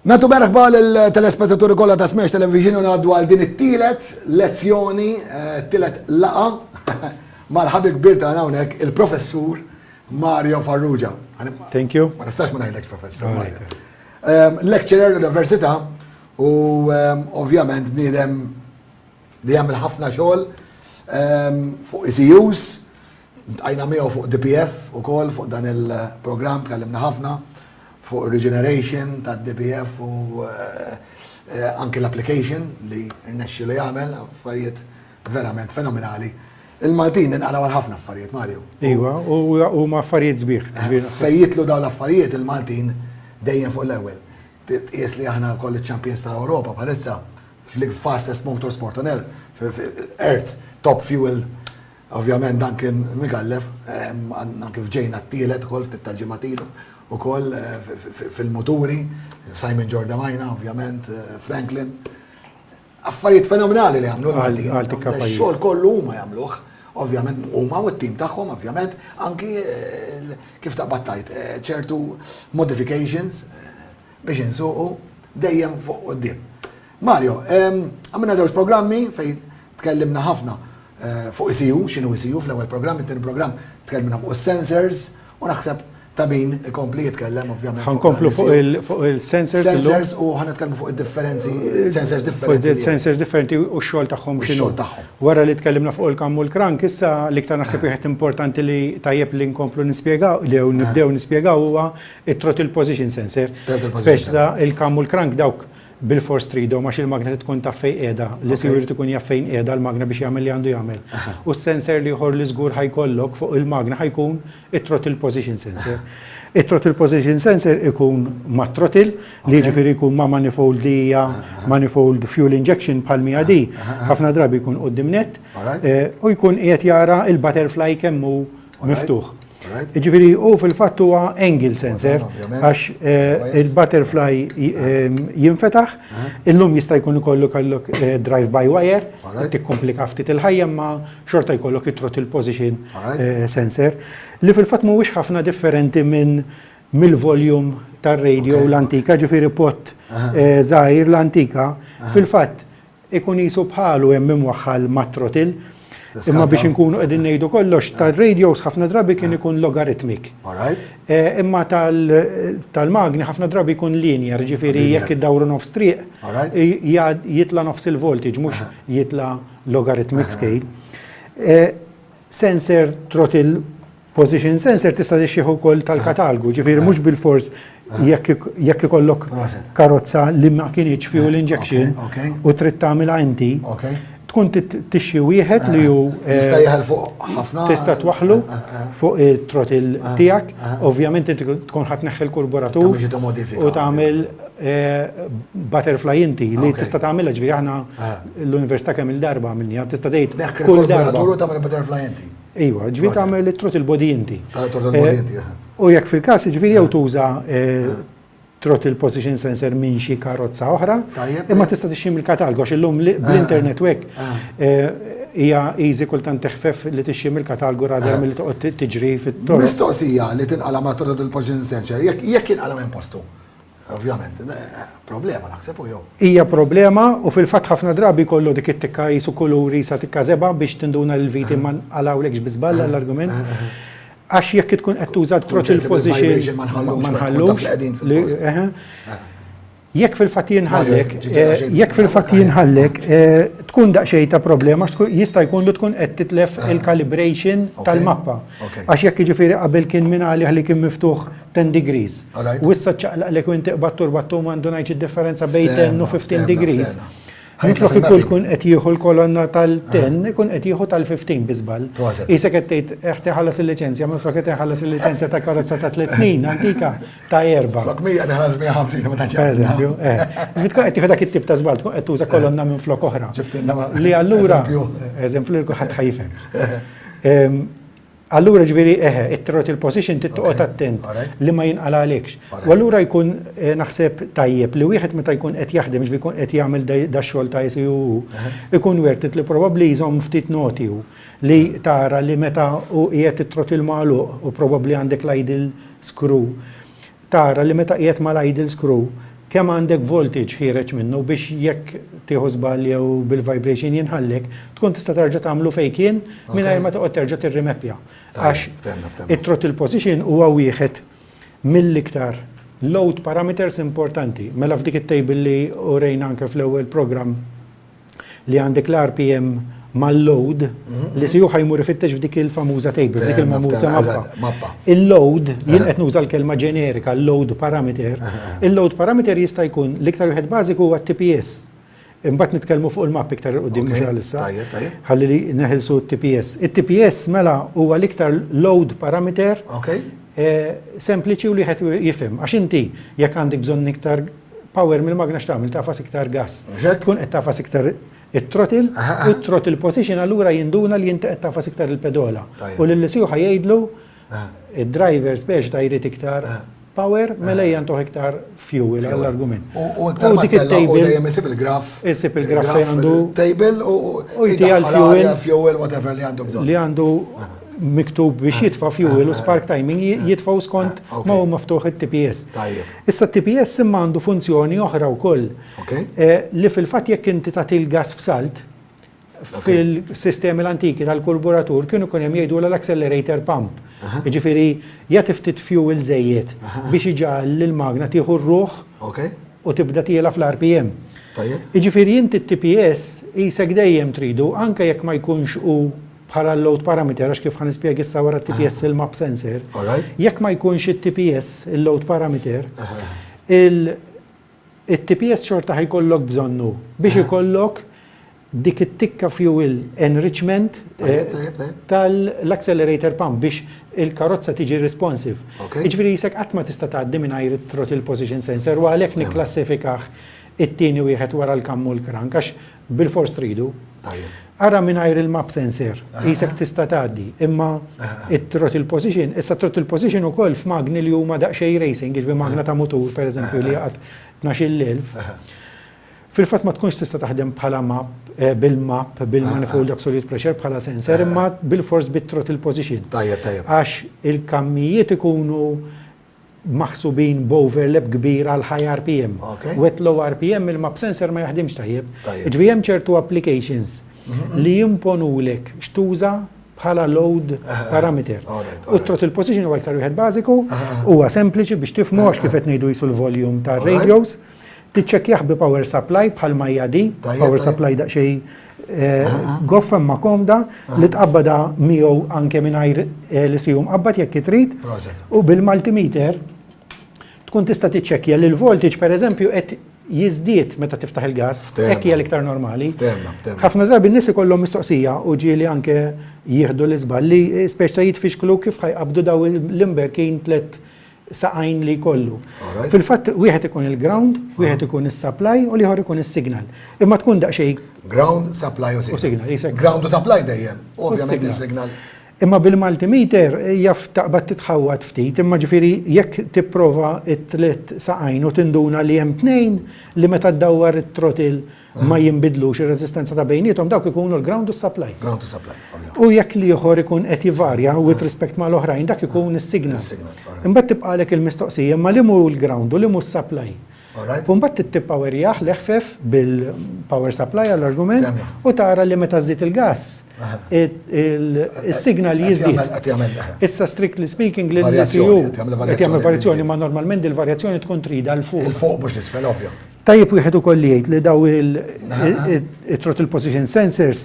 Natu merħba l-telespettaturi kollha ta' Smash Television u ngħaddu għal din it-tielet lezzjoni, tielet laqa mal-ħabib kbir tagħna hawnhekk il-professur Mario Farrugia. Thank you. Ma nistax ma ngħidlekx professur Mario. Lecturer l-Università u ovvjament bniedem li jagħmel ħafna xogħol fuq ECUs, tqajna miegħu fuq DPF ukoll fuq dan il-programm tkellimna ħafna fuq regeneration ta' DPF u anke l-application li rnexxi li jagħmel affarijiet verament fenomenali. Il-Maltin inqalaw għal ħafna affarijiet, Mario. Iwa, u ma affarijiet sbieħ. Fejjitlu dawn l-affarijiet il-Maltin dejjem fuq l-ewwel. Tqies li aħna koll iċ-Champions tal-Ewropa bħalissa fl-fastest motorsport on Earth, top fuel, ovvjament dan kien mikallef, anke f'ġejna t-tielet ukoll ftit tal-ġimgħatilu ukoll fil-moturi, Simon Giordamina, ovvjament, Franklin. Affarijiet fenomenali li għamlu l-Maltin. Xogħol kollu huma jagħmluh, ovvjament huma u t-tim tagħhom, ovvjament, anki kif taqbattajt ċertu modifications biex insuqu dejjem fuq quddiem. Mario, għamilna żewġ programmi fejn tkellimna ħafna fuq ECU, x'inhu ECU fl-ewwel programm, it-tieni programm tkellimna fuq is-sensors u naħseb ta' min ikompli jitkellem ovvjament. Ħankomplu fuq il-sensors. Sensors u ħanitkellmu fuq id-differenzi, sensors differenti. Sensors differenti u x-xogħol tagħhom x'inhu. Wara li tkellimna fuq il-kamm u l-krank, issa l-iktar naħseb wieħed importanti li tajjeb li nkomplu nispjegaw li nibdew nispjegaw huwa it-throttle position sensor. Speċi il-kamm u l-krank dawk bil-force tridhom għax il-magna tkun taf fejn qiegħda, l-isir tkun jaf fejn qiegħda l-magna biex jagħmel li għandu jagħmel. U s-sensor li ieħor li żgur ħajkollok fuq il-magna ħajkun it-throttle position sensor. It-throttle position sensor ikun ma' throttle li ġifieri jkun ma' manifold li hija manifold fuel injection bħal mija di, ħafna drabi jkun quddiem net u jkun qiegħed jara il-butterfly kemm hu miftuħ. Ġifieri u fil-fatt huwa angle sensor għax il-butterfly jinfetaħ, illum jista' jkun ikollok drive by wire, tikkomplika ftit il-ħajja ma xorta jkollok it-throttle position sensor li fil-fatt mhuwiex ħafna differenti mill-volume tar-radio l-antika, ġifieri pot żgħir l-antika fil-fatt ikun qisu bħalu hemm imwaħħal mat-throttle. Imma biex inkunu qegħdin ngħidu kollox tal-radios ħafna drabi kien ikun logarithmic. Imma tal-magni ħafna drabi jkun linear, ġifieri jekk iddawru nofs triq jitla nofs il-voltage mhux jitla logarithmic scale. Sensor throttle position sensor tista' tixxieħ ukoll tal-katalgu, ġifieri mhux bil-fors jekk ikollok karozza li ma kienx fuel injection u trid tagħmilha inti. Tkun tixxi wieħed li hu jista' jeħel fuq ħafna. Tista' twaħħlu fuq it-throttle tiegħek, ovvjament inti tkun ħadd tneħħi l-kurburatur u tagħmel butterfly inti li tista' tagħmilha ġifieri aħna l-università kemm il-darba għamilniha tista' tgħid kull darba. U tagħmel butterfly inti. Iva, ġifieri tagħmel it-throttle body inti. Throttle body inti. U jekk fil-każ ġifieri jew tuża throttle position sensor minn xi karozza oħra, imma tista' tixxi mill-katalgu għax illum bl-internet u hekk hija easy kultant teħfef li tixxi mill-katalgu radar milli toqgħod tiġri fit-toroq. Mistoqsija li tinqala ma' throttle position sensor, jekk inqala minn postu. Ovvjament, problema naħseb u jew. Hija problema u fil-fatt ħafna drabi kollu dik it-tikka jisu kuluri sa tikka seba' biex tinduna l-viti ma nqalawlekx biżballa l-argument. Għax jekk tkun qed tuża throttle position ma nħallux. Jekk fil-fatt jinħallek, tkun daqsxejn ta' problema jista' jkun li tkun qed titlef il-calibration tal-mappa. Għax jekk jiġifieri qabel kien min għalih li kien miftuħ 10 degrees. U issa ċaqlaqlek u inti qbad turbattu m'għandu ngħid id-differenza bejn 10 u 15 degrees. Minflok ikun qed jieħu l-kolonna tal-10, ikun qed jieħu tal-15 biżball. Isek qed tgħid eħti ħallas il-liċenzja, minflok qed ħallas il-liċenzja ta' karozza ta' 3 snin, antika ta' 4. Flok 100 ħallas 150 ma tantx. Pereżempju, Tkun qed tieħu dak it-tip ta' żball, tkun qed tuża kolonna minflok oħra. Li allura eżempju li kulħadd ħajfhem. Allura ġviri, it-throttle position tittoqgħod attent li ma jinqala għalekx. U allura jkun naħseb tajjeb li wieħed meta jkun qed jaħdem ġifieri jkun qed jagħmel dax-xogħol ta' ICU ikun wertet li probabbli jżomm ftit noti li tara li meta hu qiegħed it-throttle magħluq u probabbli għandek l-idle screw. Tara li meta qiegħed mal-idle screw kemm għandek voltage ħireġ minnu biex jekk tieħu żball jew bil-vibration jinħallek, tkun tista' terġa' tagħmlu fejkien mingħajr ma toqgħod terġa' tirrimeppja. Għax it-throttle position huwa wieħed mill-iktar load parameters importanti. Mela f'dik it-table li urejna anke fl-ewwel programm li għandek l-RPM mal-load li si ħajmur ifittex f'dik il-famuża table, f'dik il-famuża mappa. Il-load, jien qed nuża l-kelma ġenerika, l-load parameter. Il-load parameter jista' jkun l-iktar wieħed bażiku huwa TPS. Imbagħad nitkellmu fuq il-mapp iktar qudiem issa. Ħalli li neħilsu t-TPS. It-TPS mela huwa l-iktar load parameter sempliċi u li qed jifhem. Għax inti jekk għandek bżonn iktar power mill-magna x'tagħmel tafas iktar gas. Tkun qed tafas iktar it-throttle u t-throttle position allura jinduna li jinti qed tafas iktar il-pedola. U lill-isiju ħajdlu id-driver speċ ta' jrid iktar power mela jantuħ iktar fuel għall-argument. U iktar mattella u dejjem isib il-graf. Isib il-graf fejn għandu table u jtija fuel whatever li għandu bżonn. Li għandu miktub biex jitfa' fuel u spark timing jitfa'w skont ma hu maftuħ it-TPS. Issa t-TPS imma għandu funzjoni oħra wkoll li fil-fatt jekk inti tagħti l-gas f'salt fil-sistemi l-antiki tal-kurburatur kienu kun hemm jgħidu l-accelerator pump. Jiġifieri jagħti ftit fuel żejjed biex iġall lill-magna tieħu r-ruħ u tibda tiela fl-RPM. Jiġifieri inti t-TPS isek dejjem tridu anke jekk ma jkunx hu bħala l-load parameter, għax kif ħan nispjega issa wara t-TPS il-map sensor. Jekk ma jkunx it-TPS il-load parameter, il-TPS xorta ħajkollok bżonnu biex ikollok dik it-tikka fuel enrichment tal-accelerator pump biex il-karozza tiġi responsive. Jiġifieri jisek qatt ma tista' tgħaddi mingħajr it-throttle position sensor u għalhekk nikklassifikaħ it-tieni wieħed wara l-kamm u l-krank għax bil-fors tridu. Ara mingħajr il-map sensor, jisek tista' tgħaddi, imma it-throttle position, issa throttle position ukoll f'magni li huma daqsxejn racing, jiġri magna ta' mutur pereżempju li għad 12,000. Fil-fatt ma tkunx tista' taħdem bħala map bil-map, bil-manifold absolute pressure bħala sensor, imma bil-force bit-throttle position. Għax il-kammijiet ikunu maħsubin b'overlap kbir għal high RPM. Wet low RPM il-map sensor ma jaħdimx tajjeb. Ġifieri hemm ċertu applications li jimponulek xtuża bħala load parameter. U throttle position huwa iktar wieħed bażiku, huwa sempliċi biex tifhmu għax kif qed ngħidu jisu l-volume tar-radios, tiċċekkjah bi power supply bħal majja di, power supply daqsxejn goffa ma komda li tqabbada miegħu anke mingħajr li sihom qabbad jekk trid u bil-multimeter tkun tista' tiċċekkja li l-voltage pereżempju qed jizdiet meta tiftaħ il-gas, hekk hija l-iktar normali. Ħafna drabi n-nies ikollhom mistoqsija u ġieli anke jieħdu l-iżball li speċta jitfixklu kif ħajqabdu daw l-imberkin 3 saqajn li jkollu. Fil-fatt wieħed ikun il-ground, wieħed ikun is-supply u liħor ikun is-signal. Imma tkun daqsxejn ground, supply u signal. Ground u supply dejjem, ovvjament is-signal. Imma bil-multimeter jaf taqbad titħawwad ftit, imma ġifieri jekk tipprova it-tliet saqajn u tinduna li hemm 2 li meta ddawwar it-throttle ma jinbidlux ir-reżistenza ta' bejniethom dawk ikunu l-ground u s-supply. Ground u supply. U jekk li ieħor ikun qed jivarja with respect mal-oħrajn dak ikun is-signal. Imbagħad tibqalek il-mistoqsija imma li mu l-ground u li mu s-supply. Mbagħad tippowerjah l-eħfef bil-power supply għall-argument u tara li meta żżid il-gas il-signal jiżdied. Issa strictly speaking l-ICU qed jagħmel varjazzjoni ma normalment il-varjazzjoni tkun trida l fuq. Il-fuq biex tisfel ovvja. Tajjeb wieħed ukoll jgħid li daw il-throttle position sensors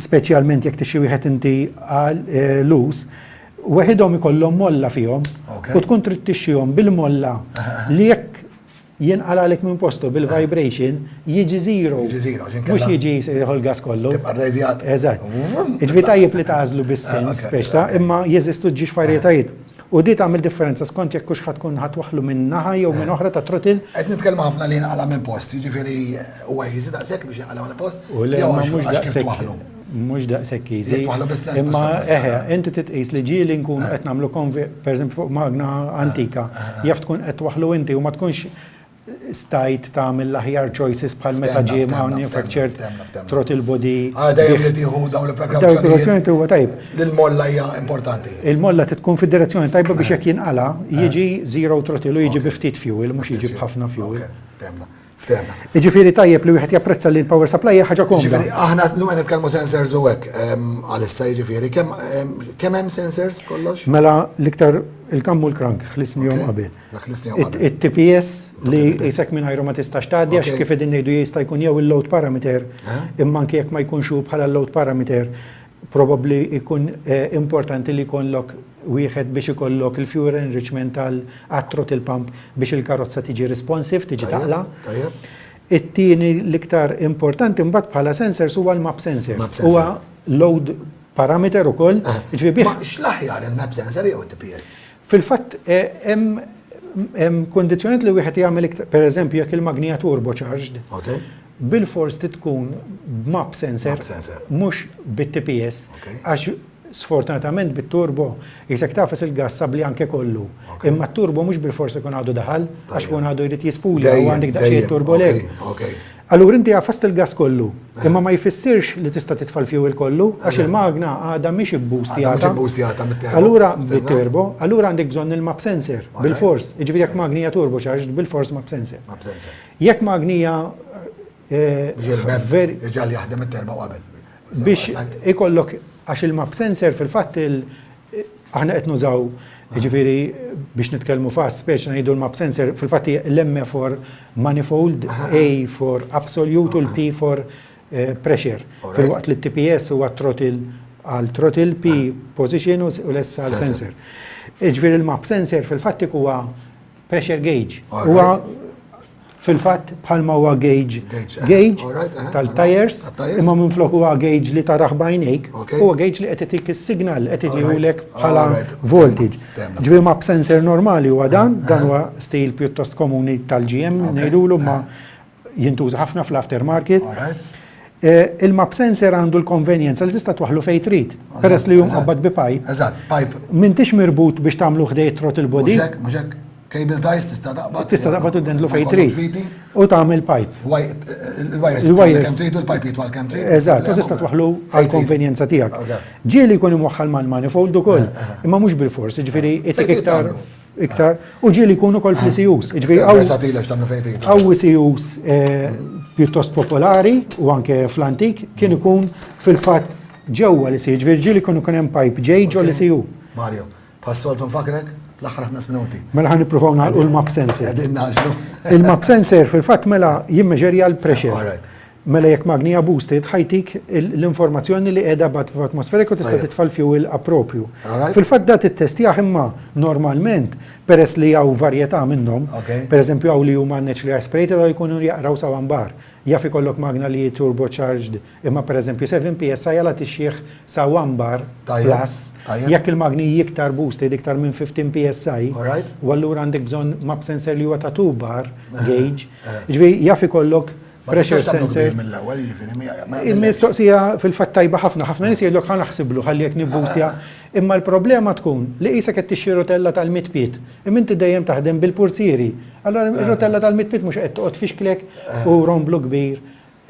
speċjalment jekk tixi wieħed inti għal loose weħidhom ikollhom molla fihom u tkun trid tixxihom bil-molla li jekk jinqala lek minn postu bil-vibration jiġi zero. Mhux jiġi ħolgas kollu. Tibqa' rreżjat. Eżatt. Iġvi tajjeb li tażlu bis-sens speċta, imma jeżistu ġiex varjetajiet. U di tagħmel differenza skont jekk hux ħatkun ħatwaħlu minn naħa jew minn oħra ta' trotil. Qed nitkellmu ħafna li jinqala minn post, jiġifieri huwa easy daqshekk biex jinqala minn post. U le mhux daqshekk. Mhux daqshekk easy. Imma inti titqis li ġieli nkun qed nagħmlu pereżempju fuq magna antika, jaf tkun qed waħlu inti u ma tkunx stajt tagħmel l-aħjar choices bħal meta ġie manufactured throttle body. Dejjem li tieħu dawn il-prekawzjonijiet huwa tajb. Il-molla hija importanti. Il-molla tkun fid-direzzjoni tajba biex jekk jinqala jiġi zero throttle u jiġi bi ftit fuel, mhux jiġi b'ħafna fuel. Ftemna. Jiġifieri tajjeb li wieħed japprezza li l-power supply hija ħaġa komda. Aħna llum qed nitkellmu sensors u hekk għalissa jiġifieri kemm hemm sensors kollox? Mela l-iktar il-kammu l-krank ħlisnihom qabel. It-TPS li jisek minn ħajru ma tistax tgħaddi għax kif qegħdin ngħidu jista' jkun jew il-load parameter imma anke jekk ma jkunx hu bħala l-load parameter probabbli jkun importanti li jkollok wieħed biex ikollok il-fuel enrichment tal-throttle pump biex il-karozza tiġi responsive, tiġi taqla. It-tieni l-iktar importanti mbagħad bħala sensors huwa l-map sensor. Huwa load parameter ukoll. Ma x'l-aħjar il-map sensor jew it-TPS? Fil-fatt hemm kondizzjonijiet li wieħed jagħmel pereżempju jekk il-magnija turbocharged. Bil-fors tkun b'map sensor mhux bit-TPS għax sfortunatament bit-turbo jisek tafas il-gas sabli anke kollu. Imma t-turbo mhux bil-fors ikun għadu daħal għax kun għadu jrid jispuli u għandek daqsxejn turbo lej. Allura inti għafast il-gas kollu, imma ma jfissirx li tista' titfal fuel kollu għax il-magna għadha mhix ibboostjata. Allura bit-turbo, allura għandek bżonn il-map sensor bil-fors. Jiġifieri jekk magnija turbo charged bil-fors map sensor. Jekk magnija ġal jaħdem it-terba qabel. Biex ikollok għax il-map sensor fil-fatt aħna qed nużaw jiġifieri biex nitkellmu fast speċi ngħidu l-map sensor fil-fatt l-M for manifold, A for absolute u l-P for pressure. Fil-waqt li t-TPS huwa throttle għal throttle, P position u l-S għal sensor. Jiġifieri l-map sensor fil-fatt huwa pressure gauge. Huwa fil-fatt bħalma huwa gauge tal-tires, imma minflok huwa gauge li taraħ bajnejk, huwa gauge li qed itik is-signal qed idihulek bħala voltage. Ġifieri map sensor normali huwa dan huwa stil pjuttost komuni tal-GM ngħidulu ma jintuża ħafna fl-aftermarket. Il-map sensor għandu l-konvenjenza li tista' twaħlu fejn trid. Peress li jinqabbad bi pipe. Eżatt, pipe. M'intix mirbut biex tagħmlu ħdejt throttle body. Mhux hekk. Cable ties tista' taqbad. Tista' taqbad u dendlu fejn trid. U tagħmel pipe. Il-wires kemm trid u l-pipe jitwal kemm trid. Eżatt, u tista' twaħlu għall-konvenjenza tiegħek. Ġieli jkun imwaħħal mal-manifold ukoll, imma mhux bil-fors, jiġifieri itik iktar u ġieli jkun ukoll fl-CUs. Jiġifieri hawn CUs pjuttost popolari u anke fl-antik kien ikun fil-fatt ġewwa l-CU, ġieli jkun hemm pipe ġej ġol l-CU. Mario, passoltu nfakrek? L-aħħar 5 minuti. Mela ħan nippruvaw nagħlqu l-map sensor. Il-map sensor fil-fatt mela jimmeġerja l-pressure. Mela jekk magnija boosted ħajtik l-informazzjoni li qiegħda b'atmosferiku tista' titfal fuel appropju. Fil-fatt dat it-testjaħ imma normalment peress li hawn varjetà minnhom, pereżempju hawn li huma naturally aspirated għal jkunu jaqraw sa ambar. Jaf ikollok magna li turbocharged imma pereżempju 7 PSI għala tixjieħ sa 1 bar plus jekk il-magni iktar boosted iktar minn 15 PSI u allura għandek bżonn map sensor li huwa ta' 2 bar gauge. Ġifieri jaf ikollok pressure sensor. Il-mistoqsija fil-fatt tajba ħafna nies jgħidlok ħa naħsiblu ħalli jekk nibboostja. Imma l-problema tkun li qisek qed tixxi rotella tal-mitpiet. Imma inti dejjem taħdem bil-purzieri. Allora ir-rotella tal-mitpiet mhux qed toqgħod fixklek u romblu kbir.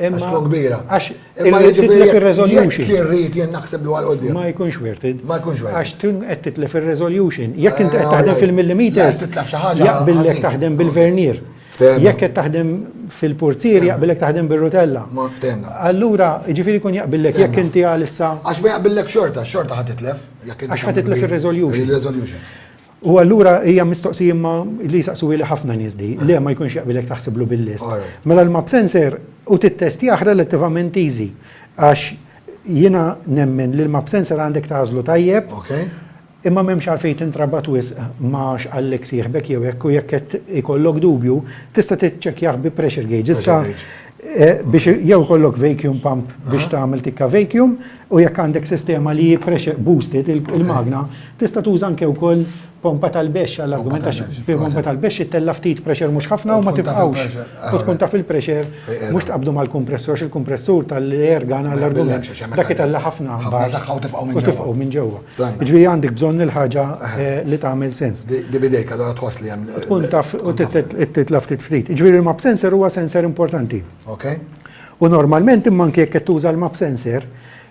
Imma kbira. Għax titlef ir-resolution. Jekk irrid jien naħseb għal qudiem. Ma jkunx werted. Ma jkunx werted. Għax tkun qed titlef ir-resolution. Jekk inti qed taħdem fil-millimeters, jaqbillek taħdem bil-vernier. Jekk qed taħdem fil-purzier jaqbillek taħdem bir-rotella. Ma ftemna. Allura jiġifieri jkun jaqbillek jekk inti għalissa. Għax ma jaqbillek xorta ħad titlef. Għax ħad titlef ir-resolution. U allura hija mistoqsija imma li jsaqsu li ħafna nies di, li ma jkunx jaqbilek taħsiblu bil-list. Mela l-map sensor u tittestih relattivament easy għax jiena nemmen li l-map sensor għandek tażlu tajjeb. imma m'hemmx għalfejn tintrabat wisq ma x'qallek sieħbek jew hekk u jekk qed ikollok dubju, tista' tiċċekkjah bi pressure gauge. Issa biex jew kollok vacuum pump biex tagħmel tikka vacuum u jekk għandek sistema li pressure boosted il-magna, tista' tuża anke wkoll pompa tal-bexx għall-argument għax pompa tal-bexx ittella ftit pressure mhux ħafna u ma tifqawx. U tkun taf il-pressure mhux tqabdu mal-kumpressur il-kumpressur tal-ergan għall-argument. Dak itella ħafna u tifqgħu minn ġewwa. Jiġifieri għandek bżonn il-ħaġa li tagħmel sens. Di bidejk allura twassli hemm. Tkun taf u titla ftit ftit. Jiġifieri il-map sensor huwa sensor importanti. U normalment imma anke jekk qed tuża l-map sensor,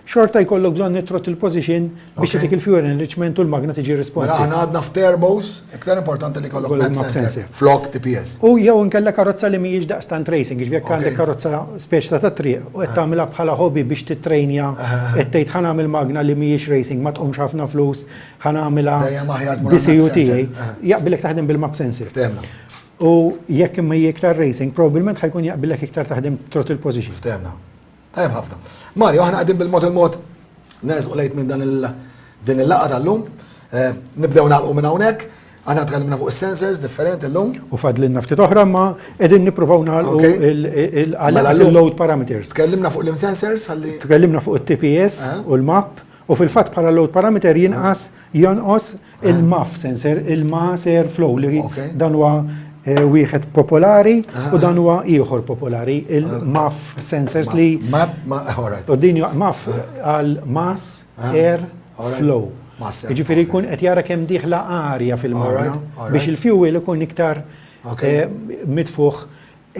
xorta jkollok bżonn nithrottle position biex dik il-fuel enrichment u l-magna tiġi responsive. Mela aħna għadna f'turbos, iktar importanti li jkollok map sensor. Flok TPS. U jew inkella karozza li mhijiex daqstant racing, jekk għandek karozza speċta ta' triq u qed tagħmilha bħala hobby biex titrejnja qed tgħid ħanagħmel magna li mhijiex racing ma tqumx ħafna flus, ħanagħmilha BCUT, jaqbilek taħdem bil-map sensor. U jekk imma iktar racing, probabbilment ħajkun jaqbilek iktar taħdem throttle position. Ftemna. Tajb ħafna. Mario, aħna qegħdin bil-mod il-mod nersqu lejt minn din il-laqgħa tal-lum. Nibdew nagħlqu minn hawnhekk. Aħna tkellimna fuq is-sensors differenti llum. U fadlilna ftit oħra ma qegħdin nippruvaw nagħlqu il-load parameters. Tkellimna fuq l-sensors ħalli. Tkellimna fuq it-TPS u l-map u fil-fatt bħala load parameter jonqos il-MAF sensor, il-mass air flow li dan huwa wieħed popolari u dan huwa ieħor popolari, il-MAF sensors li u din MAF għal mass air flow. Jiġifieri jkun qed jara kemm dieħla arja fil-magna biex il-fuel ikun iktar mitfuħ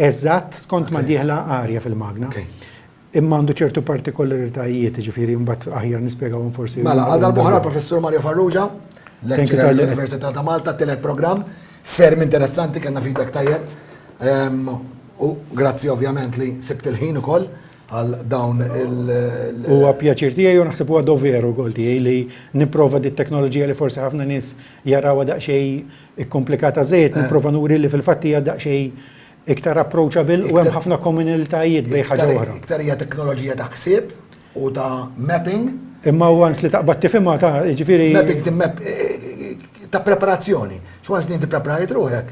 eżatt skont ma dieħla arja fil-magna. Imma għandu ċertu partikolaritajiet, jiġifieri mbagħad aħjar nispjegawhom forsi. Mela, għadha l-boħra professur Mario Farrugia, lecturer l-Università ta' Malta, telet programm ferm interessanti kellna feedback tajjeb. U grazzi ovvjament li sibt il-ħin ukoll għal dawn Huwa pjaċir tiegħi u naħseb huwa doveru wkoll tiegħi li nipprova dit teknoloġija li forsi ħafna nies jarawha daqsxejn ikkomplikata żejt, nipprova nuri li fil-fatt hija daqsxejn iktar approachable u hemm ħafna komunitajiet bejn ħaġa oħra. Iktar hija teknoloġija ta' ħsieb u ta' mapping. Imma once li taqbad tifhimha ta' jiġifieri. Mapping ta' preparazzjoni. X'once li inti preparajt ruħek,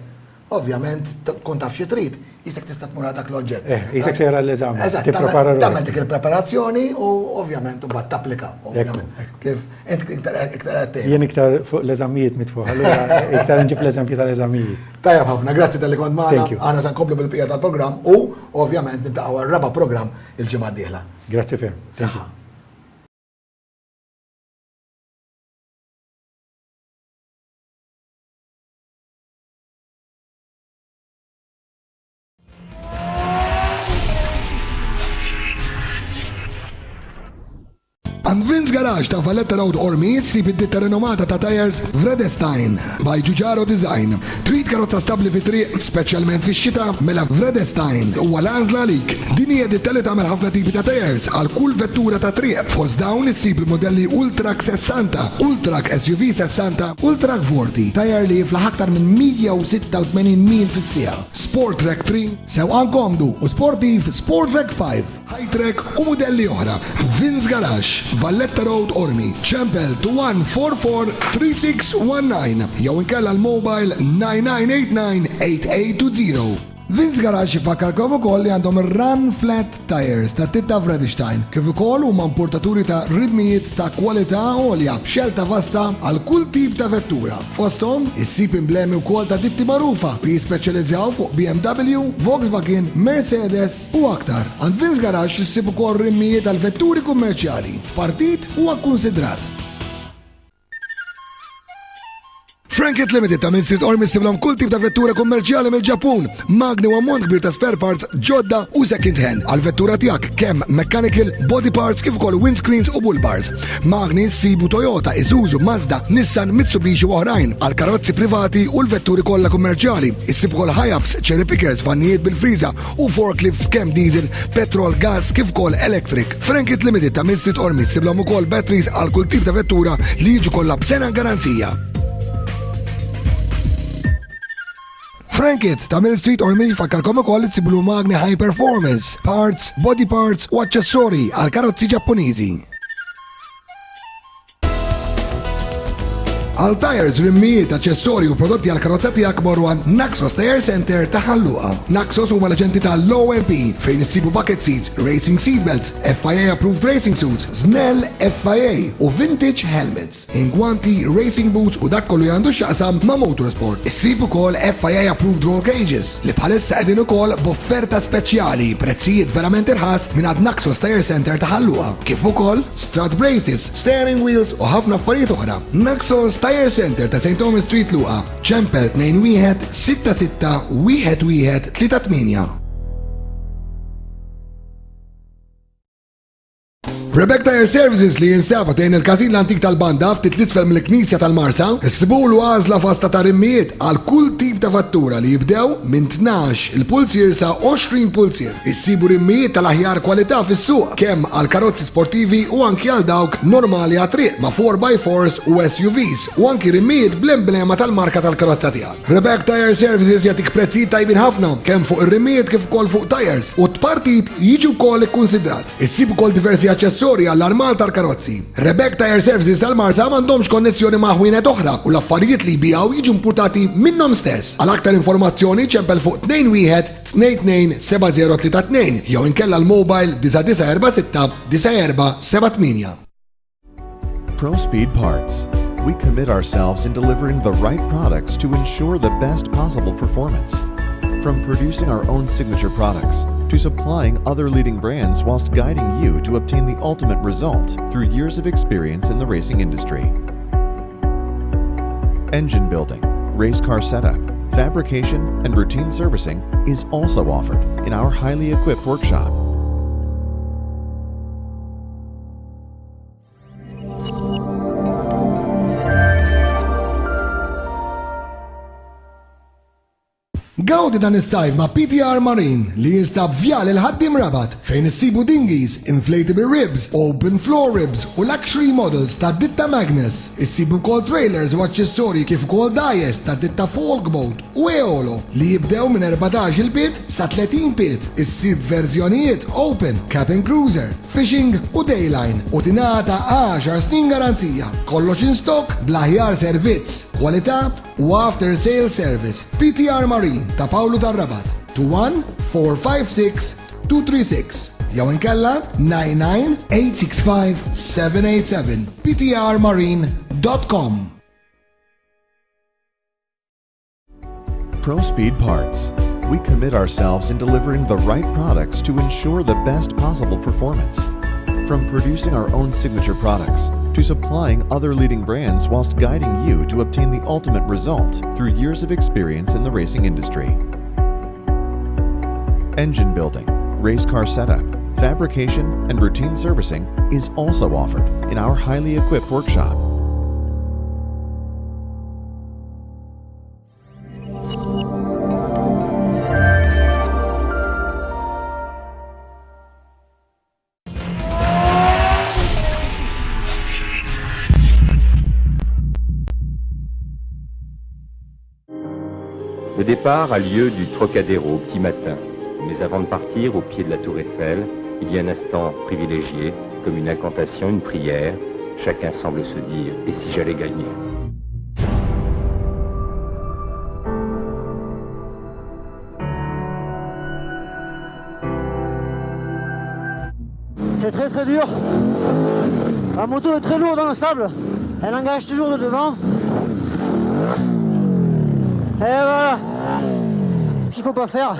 ovvjament tkun taf xi trid, jisek tista' tmur għal dak l-oġġett. Jisek sejra l-eżam. Tipprepara ruħek. Tagħmel dik il-preparazzjoni u ovvjament imbagħad tapplika, ovvjament. Kif int iktar qed Jien iktar fuq l-eżamijiet mitfuq, allura iktar nġib l-eżempju tal-eżamijiet. Tajjeb ħafna, grazzi tal-li kont magħna, aħna se nkomplu bil-bqija tal-programm u ovvjament nintaqgħu għar-raba' programm il-ġimgħa d-dieħla. Grazzi ferm. Għand Vince Garage ta' Valletta Road Ormi ssib id-ditta renomata ta' tires Vredestein by Giugiaro Design. Trid karozza stabli fi triq, speċjalment fix-xita, mela Vredestein huwa l-għażla għalik. Din hija ditta li tagħmel ħafna tipi ta' tires għal kull vettura ta' triq. Fost dawn issib il-modelli Ultrac 60, Ultrac SUV 60, Ultrac 40, tajer li jiflaħ aktar minn 186 mil fis-sija. Sport Rec 3, sewqan komdu u sportiv Sport Rec 5. High-Trek u modelli oħra. Vince Garage, Valletta Road Ormi, Champel 2144-3619, jew inkella l-mobile 9989-8820. Vince Garage jifakkarkom ukoll li għandhom Run Flat Tires ta' Titta Vredestein, kif ukoll huma importaturi ta' ridmijiet ta' kwalità għolja b'xelta vasta għal kull tip ta' vettura. Fosthom issib imblemi wkoll ta' ditti magħrufa li jispeċjalizzaw fuq BMW, Volkswagen, Mercedes u aktar. Għand Vince Garage issib ukoll ridmijiet għal vetturi kummerċjali. Tpartit huwa kkunsidrat. Frankit Limited ta' Main Street Ormi siblhom kull tip ta' vettura kummerċjali mill-Ġappun, magni u ammont kbir ta' spare parts ġodda u second hand għal vettura tiegħek kemm mechanical, body parts kif ukoll windscreens u bull bars. Magni ssibu Toyota, Isuzu, Mazda, Nissan, Mitsubishi u oħrajn għal karozzi privati u l-vetturi kollha kummerċjali. Issib ukoll high-ups, cherry pickers, vannijiet bil-friża u forklifts kemm diesel, petrol, gas kif ukoll electric. Frankit Limited ta' Main Street Ormi siblhom ukoll batteries għal kull tip ta' vettura li jiġu kollha b'sena garanzija. Frankit ta' Mill Street Ormi jfakkarkom ukoll itsiblu magni high performance, parts, body parts u aċċessori għal karozzi Ġappuniżi. Għal tires, rimmijiet, aċċessorji u prodotti għal karozza tiegħek morru għal Naxos Tire Center ta' Ħalluqa. Naxos huma l-aġenti tal-OMP fejn issibu bucket seats, racing seatbelts, FIA approved racing suits, Snell FIA u vintage helmets, ingwanti, racing boots u dak kollu għandu x'jaqsam ma' motorsport. Issibu ukoll FIA approved roll cages li bħalissa qegħdin ukoll b'offerta speċjali prezzijiet verament irħas minn għand Naxos Tire Center ta' Ħalluqa. Kif ukoll strut braces, steering wheels u ħafna affarijiet oħra. Naxos Tire Center ta' St. Thomas Street Luqa, ċempel 21-66-11-38. Rebek Tire Services li jinsabu tejn il-kazin l-antik tal-banda ftit l-isfel mill-Knisja tal-Marsa, issibulu għażla fasta ta' rimmijiet għal kull tip ta' fattura li jibdew minn 12 il-pulsier sa' 20 pulsier. Issibu rimmijiet tal-aħjar kwalità fis-suq kemm għal karozzi sportivi u anki għal dawk normali għat-triq ma' 4x4s u SUVs u anki rimmijiet bl-emblema tal-marka tal-karozza tiegħek. Rebek Tire Services jagħtik prezzijiet tajbin ħafna kemm fuq ir-rimmijiet kif ukoll fuq tires u t-partit jiġu wkoll ikkunsidrat. Issibu wkoll diversi aċċessori għall-armal tal-karozzi. Rebek Tire Services tal-Marsa m'għandhomx konnessjoni ma' ħwienet oħra u l-affarijiet li jbijaw jiġu imputati minnhom stess. Għal aktar informazzjoni ċempel fuq 21-22-7032 jew inkella l-mobile 946-9478. ProSpeed Parts. We commit ourselves in delivering the right products to ensure the best possible performance. From producing our own signature products to supplying other leading brands whilst guiding you to obtain the ultimate result through years of experience in the racing industry. Engine building, race car setup, fabrication, and routine servicing is also offered in our highly equipped workshop. Gawdi dan is-sajf ma' PTR Marine li jinstab vjal il-ħaddim Rabat fejn issibu dinghies, inflatable ribs, open floor ribs u luxury models ta' ditta Magnus. Issibu wkoll trailers u aċċessorji kif ukoll dajes ta' ditta Folk Boat u Eolo li jibdew minn 14 il-pit sa 30 pit. Issib verżjonijiet open, cabin cruiser, fishing u dayline u tingħata 10 snin garanzija. Kollox in stock bl-aħjar servizz, kwalità u after sale service. PTR Marine ta' Pawlu tar-Rabat 21-456-236 jew inkella 99-865-787 ptrmarine.com. ProSpeed Parts. We commit ourselves in delivering the right products to ensure the best possible performance. From producing our own signature products to supplying other leading brands whilst guiding you to obtain the ultimate result through years of experience in the racing industry. Engine building, race car setup, fabrication, and routine servicing is also offered in our highly equipped workshop. Le départ a lieu du Trocadéro petit matin, mais avant de partir au pied de la tour Eiffel, il y a un instant privilégié, comme une incantation, une prière. Chacun semble se dire « et si j'allais gagner ?» C'est très très dur. La moto est très lourde dans le sable. Elle engage toujours de devant. Et voilà. Ce qu'il faut pas faire.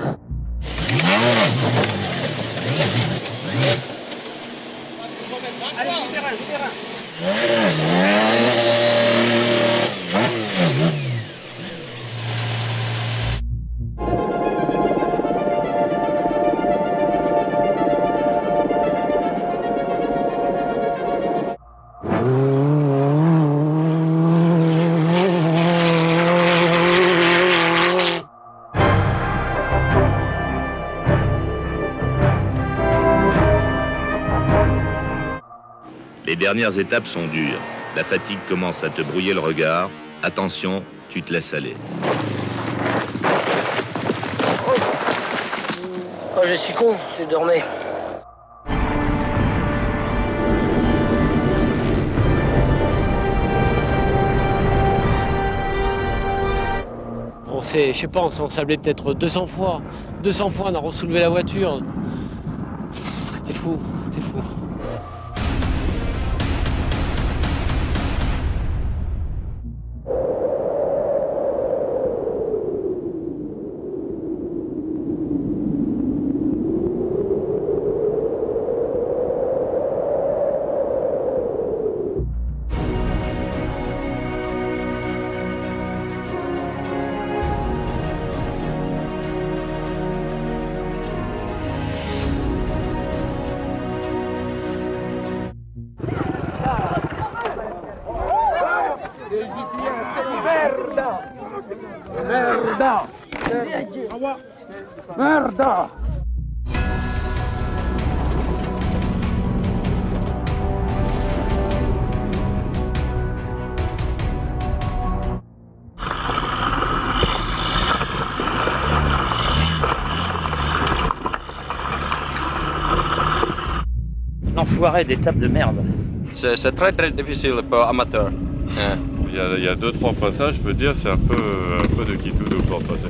Les dernières étapes sont dures. La fatigue commence à te brouiller le regard. Attention, tu te laisses aller. Oh, je suis con, je dormais. je sais pas, on s'est ensablé peut-être 200 fois. 200 fois, on a ressoulevé la voiture. C'était fou, c'était fou. L'enfoiré d'étape de merde. C'est très très difficile pour amateur. Hein. Il y a 2-3 passages, je peux dire, c'est un peu de qui-tout pour passer.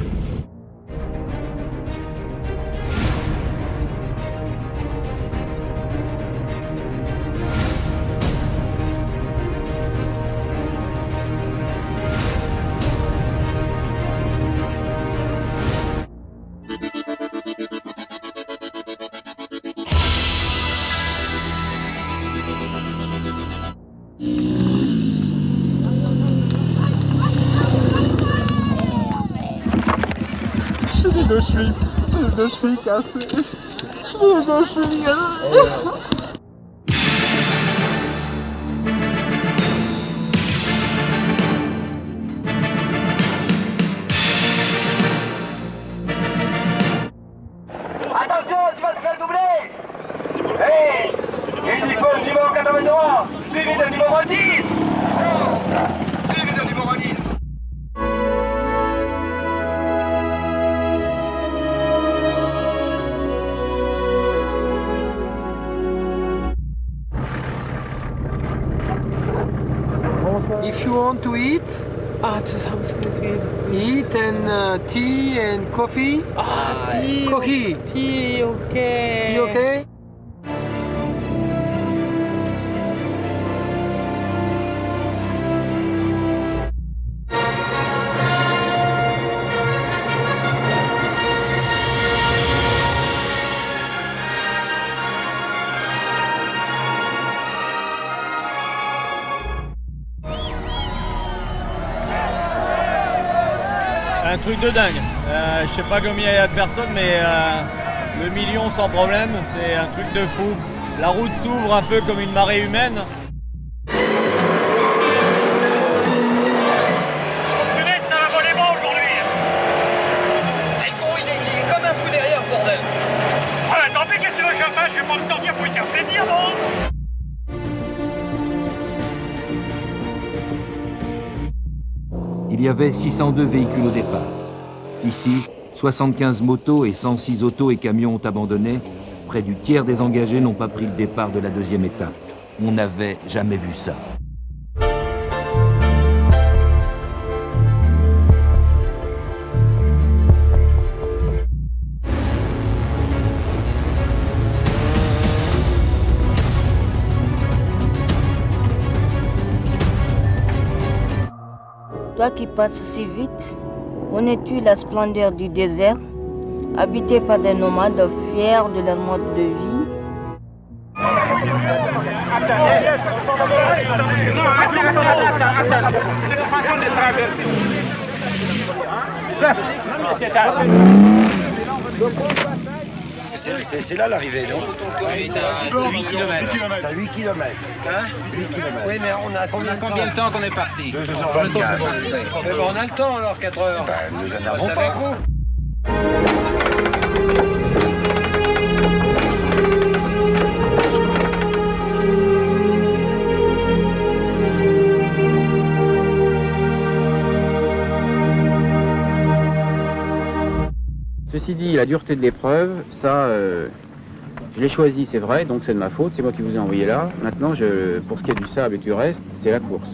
J'ai les deux chevilles cassées. J'ai les deux chevilles cassées. Attention, tu vas te faire doubler. Hey, il dit le numéro 83, suivi de numéro 10. Suivi de numéro 10. If you want to eat, eat and tea and coffee. Tea. Coffee. Tea, okay. Tea, okay? Un truc de dingue. Je sais pas combien il y a de personnes, mais le million sans problème, c'est un truc de fou. La route s'ouvre un peu comme une marée humaine. Tenez, ça va voler bon aujourd'hui. Et gros, il est comme un fou derrière, bordel. Ah bah tant pis, qu'est-ce que tu veux que je fasse? Je vais pas me sortir pour lui faire plaisir, bon. Il y avait 602 véhicules au départ. Ici, 75 motos et 106 autos et camions ont abandonné. Près du tiers des engagés n'ont pas pris le départ de la deuxième étape. On n'avait jamais vu ça. Toi qui passes si vite, connais-tu la splendeur du désert, habité par des nomades fiers de leur mode de vie? C'est là l'arrivée, non? C'est 8 km. T'as 8 km. Hein? 8 km. Oui, mais on a combien de temps qu'on est parti? 2h24. Mais bon, on a le temps alors, 4 heures. Ben, nous en avons pas. Ceci dit, la dureté de l'épreuve, ça, je l'ai choisi, c'est vrai, donc c'est de ma faute, c'est moi qui vous ai envoyé là. Maintenant, pour ce qui est du sable et du reste, c'est la course.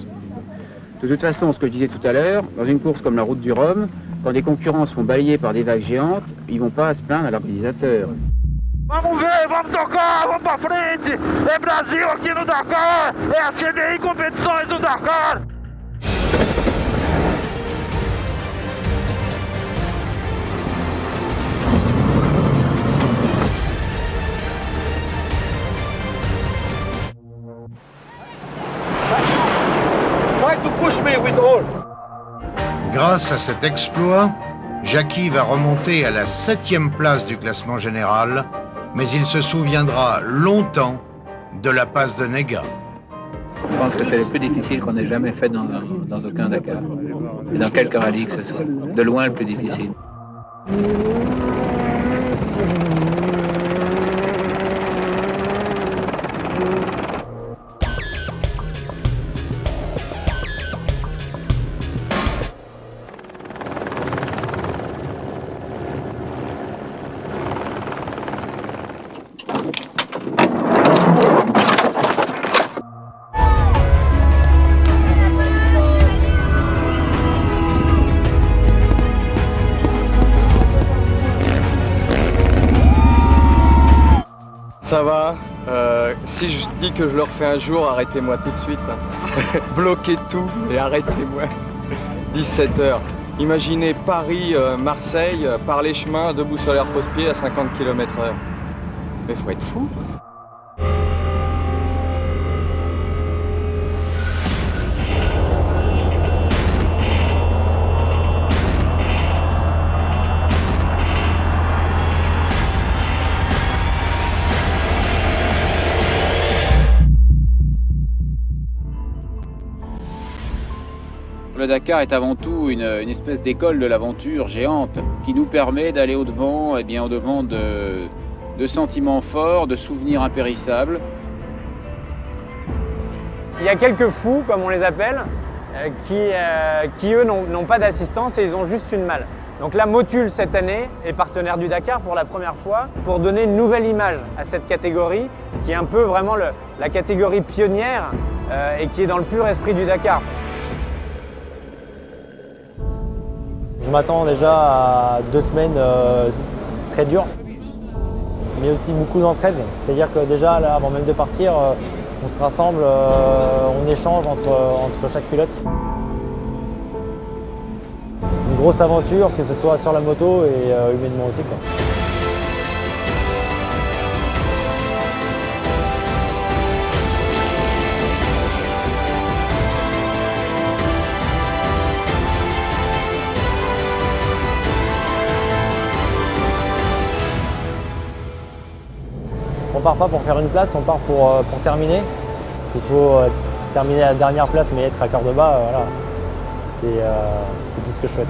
De toute façon, ce que je disais tout à l'heure, dans une course comme la route du Rhum, quand les concurrents se font balayer par des vagues géantes, ils vont pas se plaindre à l'organisateur. Vamos ver, vamos tocar, vamos pra frente! É Brasil aqui no Dakar! É a CDI Competições do Dakar! Try to push me with all. Grâce à cet exploit, Jackie va remonter à la 7e place du classement général, mais il se souviendra longtemps de la passe de Nega. Je pense que c'est le plus difficile qu'on ait jamais fait dans aucun Dakar. Et dans quelques rallyes que ce soit. De loin le plus difficile. Ça va. Si je dis que je le refais un jour, arrêtez-moi tout de suite. Bloquez tout et arrêtez-moi. 17h. Imaginez Paris, Marseille, par les chemins, debout sur les repose-pieds à 50 km/h. Mais faut être fou. Le Dakar est avant tout une espèce d'école de l'aventure géante qui nous permet d'aller au-devant, au-devant de sentiments forts, de souvenirs impérissables. Il y a quelques fous, comme on les appelle, qui eux n'ont pas d'assistance et ils ont juste une malle. Donc la Motul cette année est partenaire du Dakar pour la première fois pour donner une nouvelle image à cette catégorie qui est un peu vraiment la catégorie pionnière et qui est dans le pur esprit du Dakar. Je m'attends déjà à 2 semaines très dures, mais aussi beaucoup d'entraide. C'est-à-dire que déjà, là, avant même de partir, on se rassemble, on échange entre chaque pilote. Une grosse aventure, que ce soit sur la moto et humainement aussi, quoi. On part pas pour faire une place, on part pour terminer. S'il faut terminer à la dernière place mais être à quart de bas, voilà. C'est tout ce que je souhaite.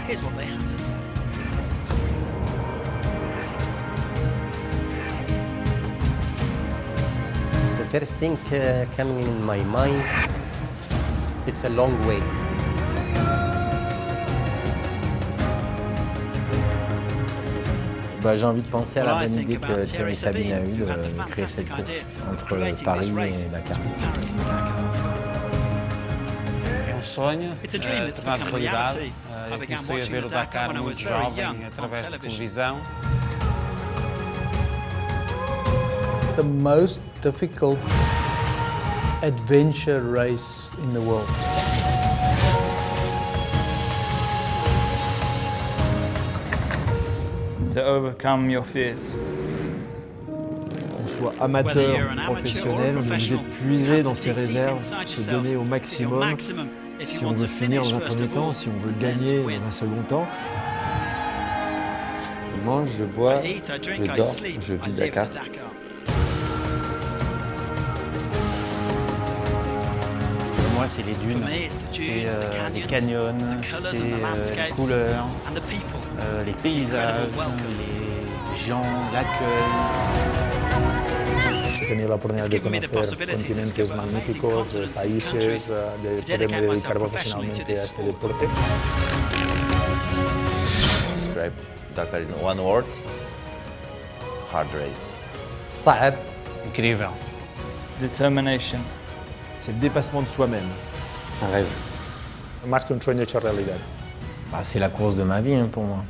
Here's what they had to say. The first thing coming in my mind, it's a long way. J'ai envie de penser à la bonne idée que Thierry Sabine a eue de créer cette course entre Paris et Dakar. É um sonho tornado realidade. Eu comecei a ver o Dakar muito jovem através da televisão. The most difficult adventure race in the world. To overcome your fears. Qu'on soit amateur ou professionnel, on est obligé de puiser dans ses réserves, se donner au maximum si on veut finir dans un premier temps, si on veut gagner dans un second temps. Je mange, je bois, je dors, je vis Dakar. Pour moi, c'est les dunes, c'est les canyons, c'est les couleurs, les paysages, les gens, l'accueil. He tenido la oportunidad de conocer continentes magníficos, países, de poderme dedicar profesionalmente a este deporte. Describe Dakar in one word: hard race. صعب. Incrível. Determination. C'est le dépassement de soi-même. Un rêve. Más que un sueño hecho realidad. C'est la course de ma vie pour moi.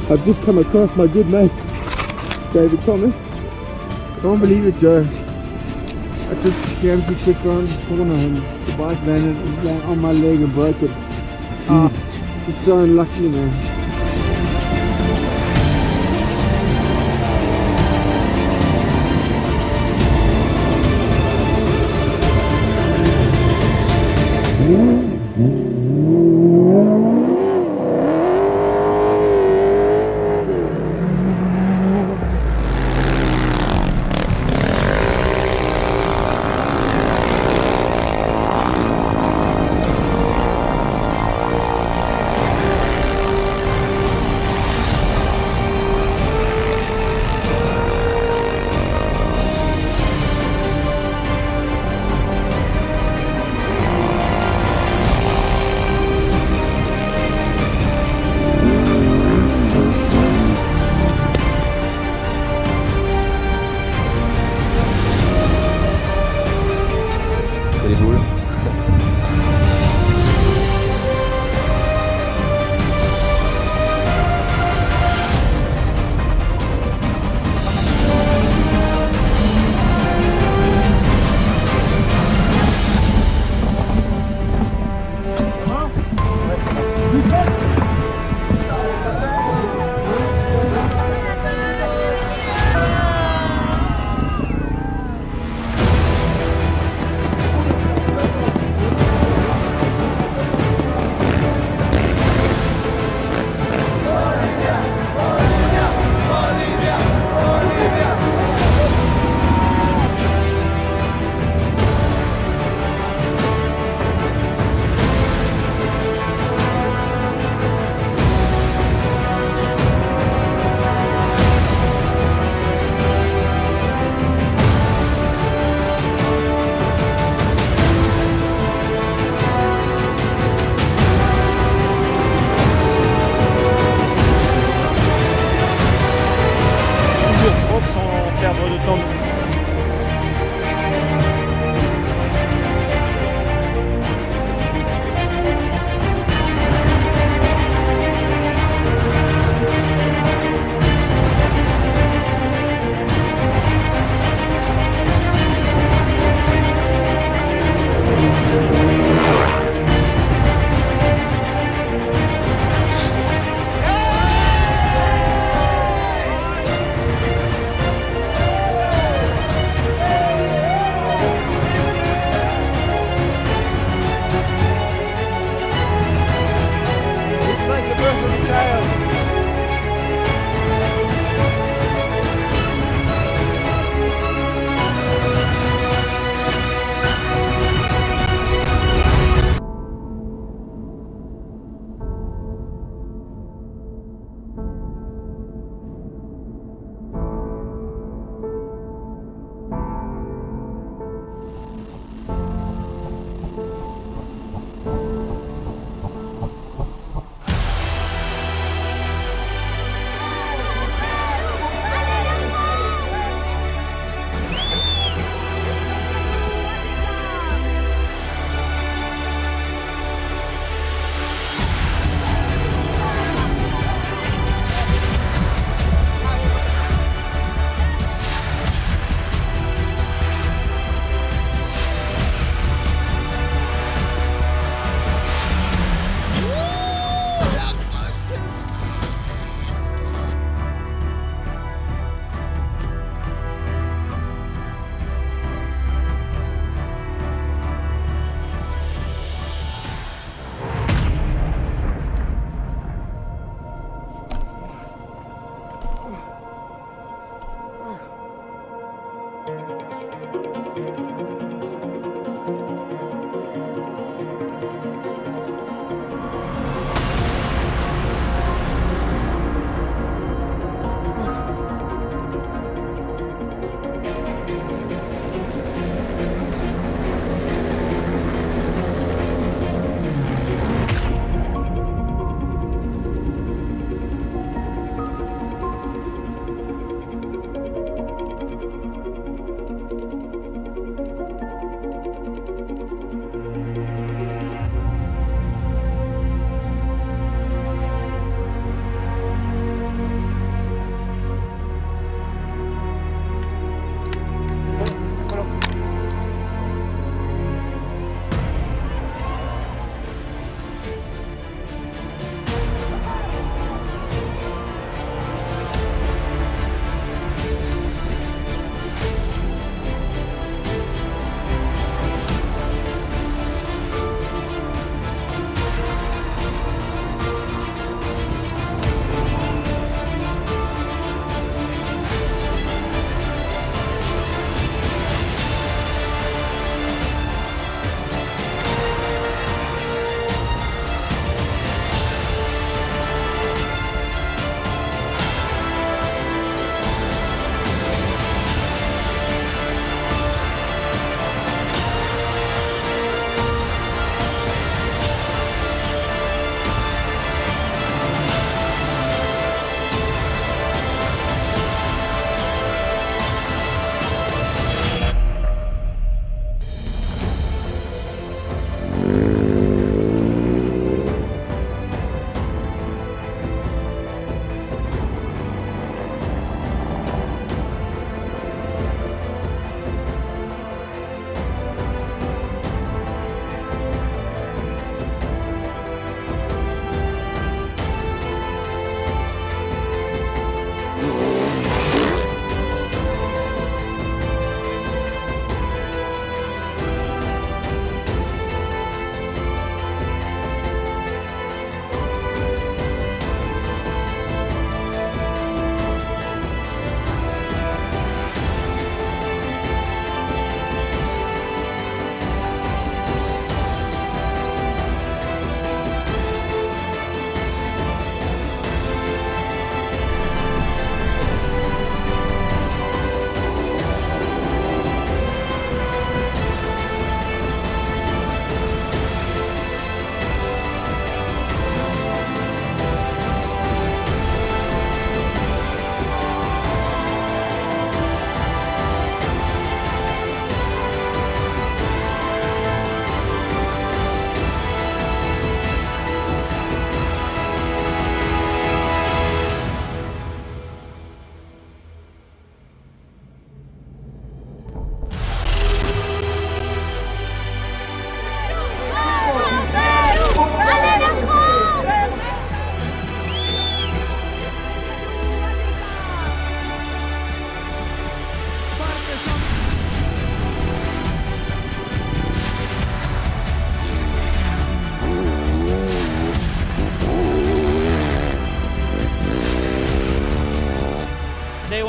I've just come across my good mate, David Thomas. Can't believe it, Joe. I just came to sit around the corner and the bike landed on my leg and broke it. It's so unlucky, man.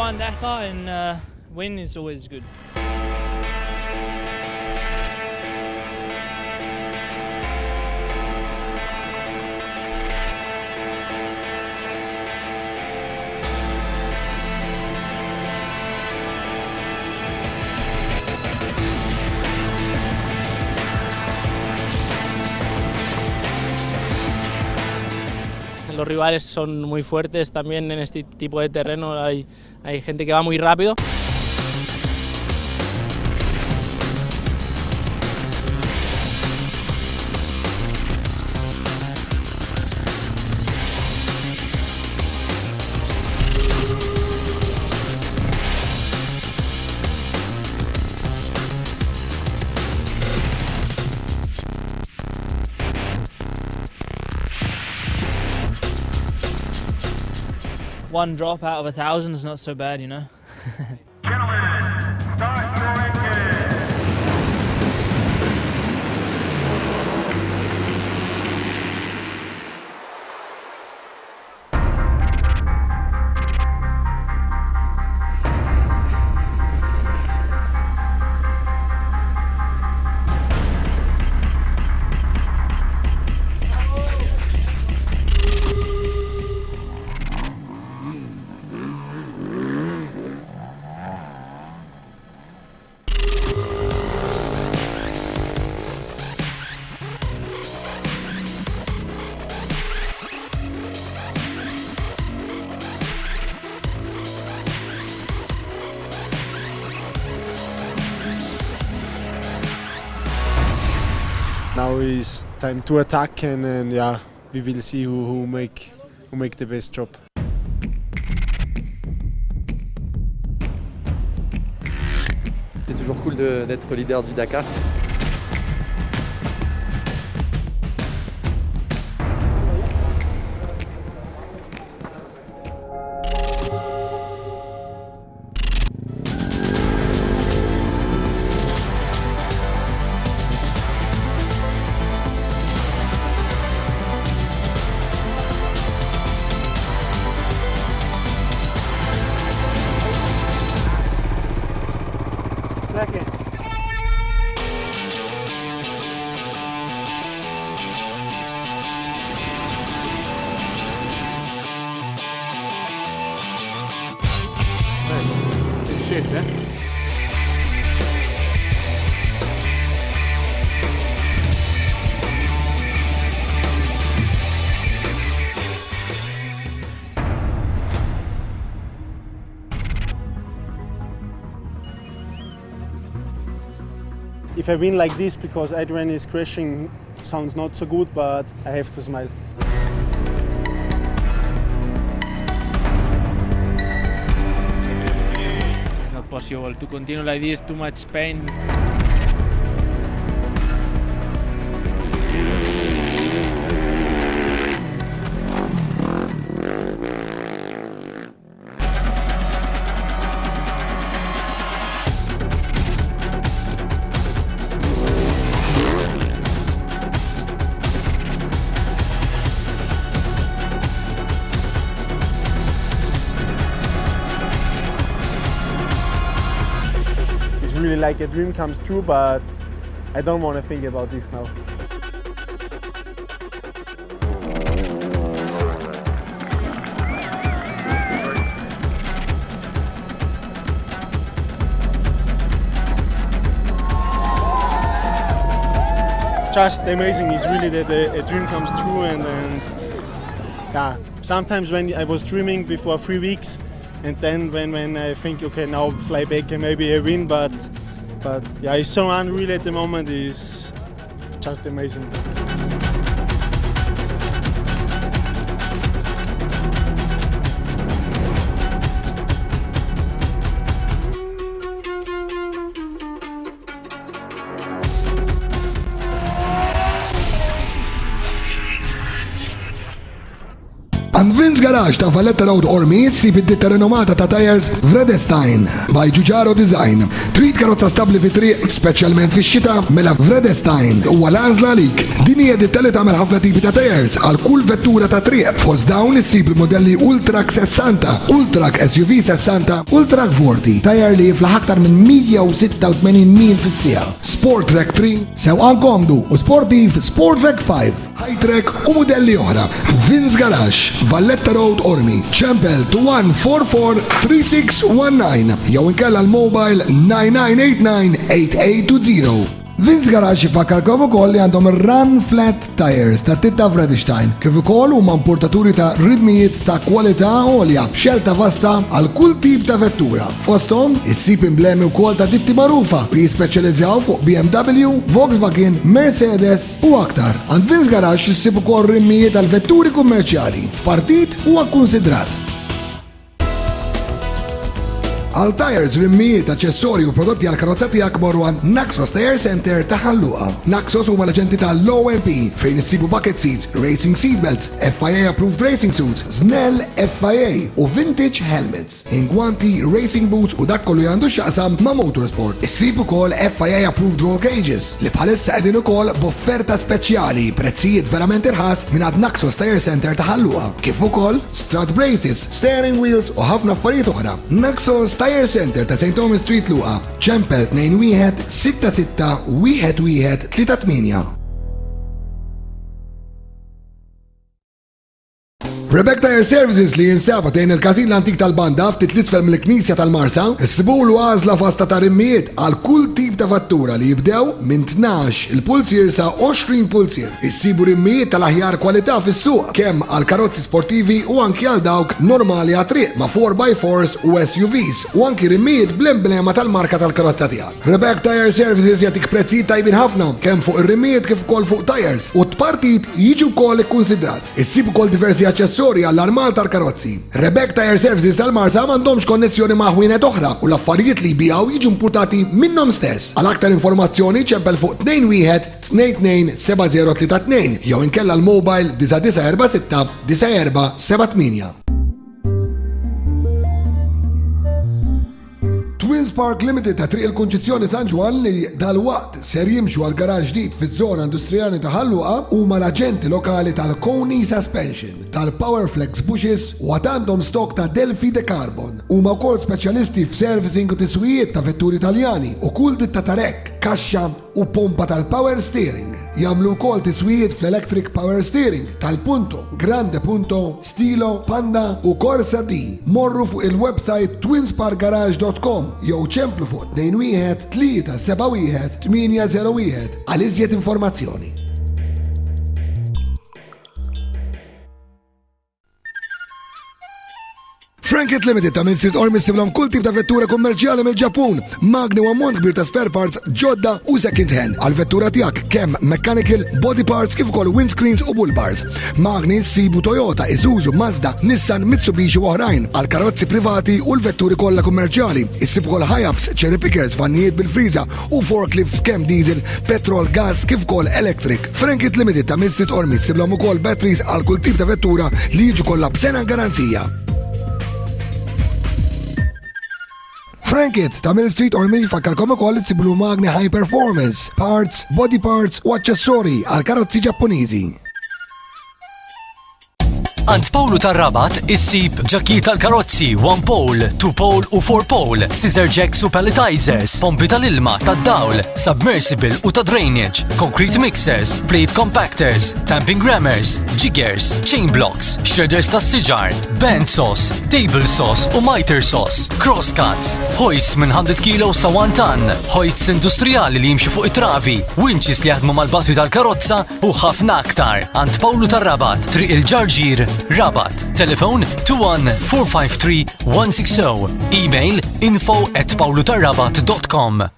won Dakar, and win is always good. Los rivales son muy fuertes también en este tipo de terreno, hay gente que va muy rápido. One drop out of 1,000 is not so bad, you know. Now it's time to attack, and yeah, we will see who make the best job. C'est toujours cool d'être leader du Dakar. Second. Shit, huh? If I win like this because Adrian is crashing, sounds not so good, but I have to smile. It's not possible to continue like this, too much pain. Really like a dream comes true, but I don't want to think about this now. Just amazing. It's really that a dream comes true, and yeah, sometimes when I was dreaming before 3 weeks, and then when I think, okay, now fly back and maybe I win, but yeah, it's so unreal at the moment. Is just amazing. I'm Vince Garage ta' Valletta Road Ormi ssib id-ditta renomata ta' tires Vredestein by Giugiaro Design. Trid karozza stabli fi triq, speċjalment fix-xita, mela Vredestein huwa l-għażla għalik. Din hija ditta li tagħmel ħafna tipi ta' tires għal kull vettura ta' triq. Fost dawn issib il-modelli Ultrac 60, Ultrac SUV 60, Ultrac 40, tire li jiflaħ aktar minn 186 mil fis-sija. Sport Track 3, sewqan komdu u sportiv Sport Track 5. High-Track u modelli oħra. Vince Garage, Valletta Road Ormi, Champel 2144-3619, jew inkella l-mobile 9989-8820. Vince Garage ifakkarkom ukoll li għandhom Run Flat Tires ta' titta Vredestein, kif ukoll huma importaturi ta' ridmijiet ta' kwalità għolja b'xelta vasta għal kull tip ta' vettura. Fosthom issib emblemi wkoll ta' ditti magħrufa u jispeċjalizzaw fuq BMW, Volkswagen, Mercedes u aktar. Għand Vince Garage issib ukoll rimmijiet għal vetturi kummerċjali. Partit huwa kkunsidrat. Għal tires, rimmijiet, aċessorji u prodotti għal karozza tiegħek morru għand Naxos Tire Center ta' Ħalluqa. Naxos huma l-aġenti tal-OMP fejn issibu bucket seats, racing seatbelts, FIA approved racing suits, Snell FIA u vintage helmets, ingwanti, racing boots u dak kollu għandu x'jaqsam ma' motorsport. Issibu ukoll FIA approved roll cages li bħalissa qegħdin ukoll b'offerta speċjali, prezzijiet verament irħas minn għand Naxos Tire Center ta' Ħalluqa. Kif ukoll strut braces, steering wheels u ħafna affarijiet oħra. Naxos Tire Center ta' St. Thomas Street Luqa, Champel 21-66-11-38. Rebek Tire Services li jinsaba tejn il-kazin l-antik tal-banda ftit l-isfel mill-Knisja tal-Marsa, issibulu għażla fasta ta' rimmijiet għal kull tip ta' fattura li jibdew minn 12 il-pulsier sa 20 pulsier. Issibu rimmijiet tal-aħjar kwalità fis-suq kemm għal karozzi sportivi u anki għal dawk normali għat-triq ma' 4x4s u SUVs u anki rimmijiet bl-emblema tal-marka tal-karozza tiegħek. Rebek Tire Services jagħtik prezzijiet tajbin ħafna kemm fuq ir-rimmijiet kif ukoll fuq tires u t-partit jiġu wkoll ikkunsidrat. Issibu wkoll diversi aċċessori għall-armal tal-karozzi. Rebek Tire Services tal-Marsa m'għandhomx konnessjoni ma' ħwienet oħra u l-affarijiet li jbijaw jiġu importati minnhom stess. Għal aktar informazzjoni ċempel fuq 21-22-7032 jew inkella l-mobile 946-9478. Twins Park Limited ta' triq il-Kunċizzjoni San Ġwan li dal-waqt ser jimxu għal garaġ ġdid fiż-żona industrijali ta' Ħalluqa huma l-aġenti lokali tal-Koni Suspension, tal-Powerflex Bushes u għandhom stok ta' Delphi de Carbon. Huma wkoll speċjalisti f'servicing u tiswijiet ta' vetturi Taljani u kull ditta ta' rekk, kaxxa u pompa tal-Power Steering. Jagħmlu wkoll tiswijiet fl-Electric Power Steering tal-Punto, Grande Punto, Stilo, Panda u Corsa D. Morru fuq il-website twinsparkgarage.com jew ċemplu fuq 21-371-801 għal iżjed informazzjoni. Frankit Limited ta' Main Street Ormi siblhom kull tip ta' vettura kummerċjali mill-Ġappun, magni u ammont kbir ta' spare parts ġodda u second hand għal vettura tiegħek kemm mechanical, body parts kif ukoll windscreens u bull bars. Magni sibu Toyota, Isuzu, Mazda, Nissan, Mitsubishi u oħrajn għal karozzi privati u l-vetturi kollha kummerċjali. Issib ukoll Hiace, cherry pickers, vannijiet bil-friża u forklifts kemm diesel, petrol, gas kif ukoll electric. Frankit Limited ta' Main Street Ormi siblhom ukoll batteries għal kull tip ta' vettura li jiġu kollha b'sena garanzija. Frankit ta' Mill Street Ormi fakkarkom ukoll itsiblu magni high performance, parts, body parts u aċċessori għal karozzi Ġappuniżi. Għand Pawlu tar-Rabat issib ġakki tal-karozzi 1 pole, 2 pole u 4 pole, scissor jacks u palletizers, pompi tal-ilma, tad-dawl, submersible u ta' drainage, concrete mixers, plate compactors, tamping rammers, jiggers, chain blocks, shredders tas-siġar, band sauce, table sauce u miter sauce, crosscuts, hoists minn 100 kg sa 1 ton, hoists industrijali li jimxu fuq it-travi, winches li jaħdmu mal-batwi tal-karozza u ħafna aktar. Għand Pawlu tar-Rabat, triq il-Ġarġir, Rabat. Telefon 21-453-160. Email info@pawlutarrabat.com.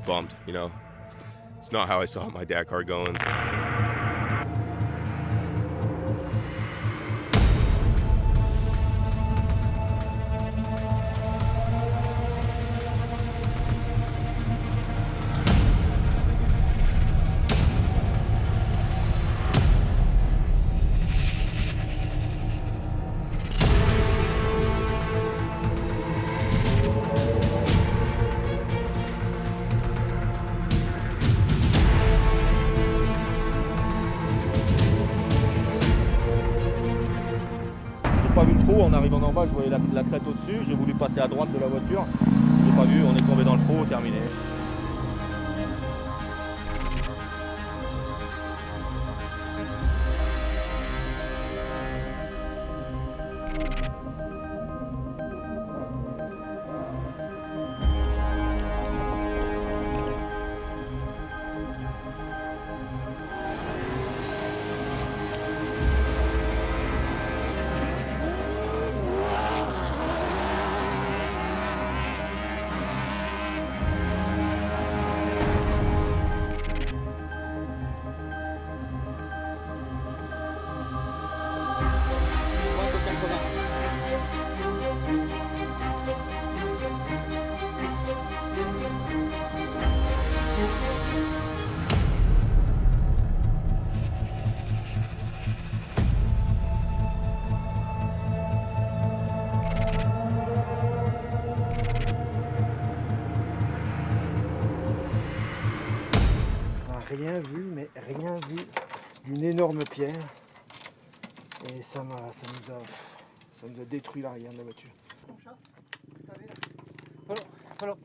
bummed, you know. It's not how I saw my Dakar going. Pas vu le trou, en arrivant d'en bas je voyais la crête au-dessus, j'ai voulu passer à droite de la voiture, j'ai pas vu, on est tombé dans le trou, terminé. Rien vu, mais rien vu d'une énorme pierre. Et ça nous a détruit l'arrière de la voiture. Voilà.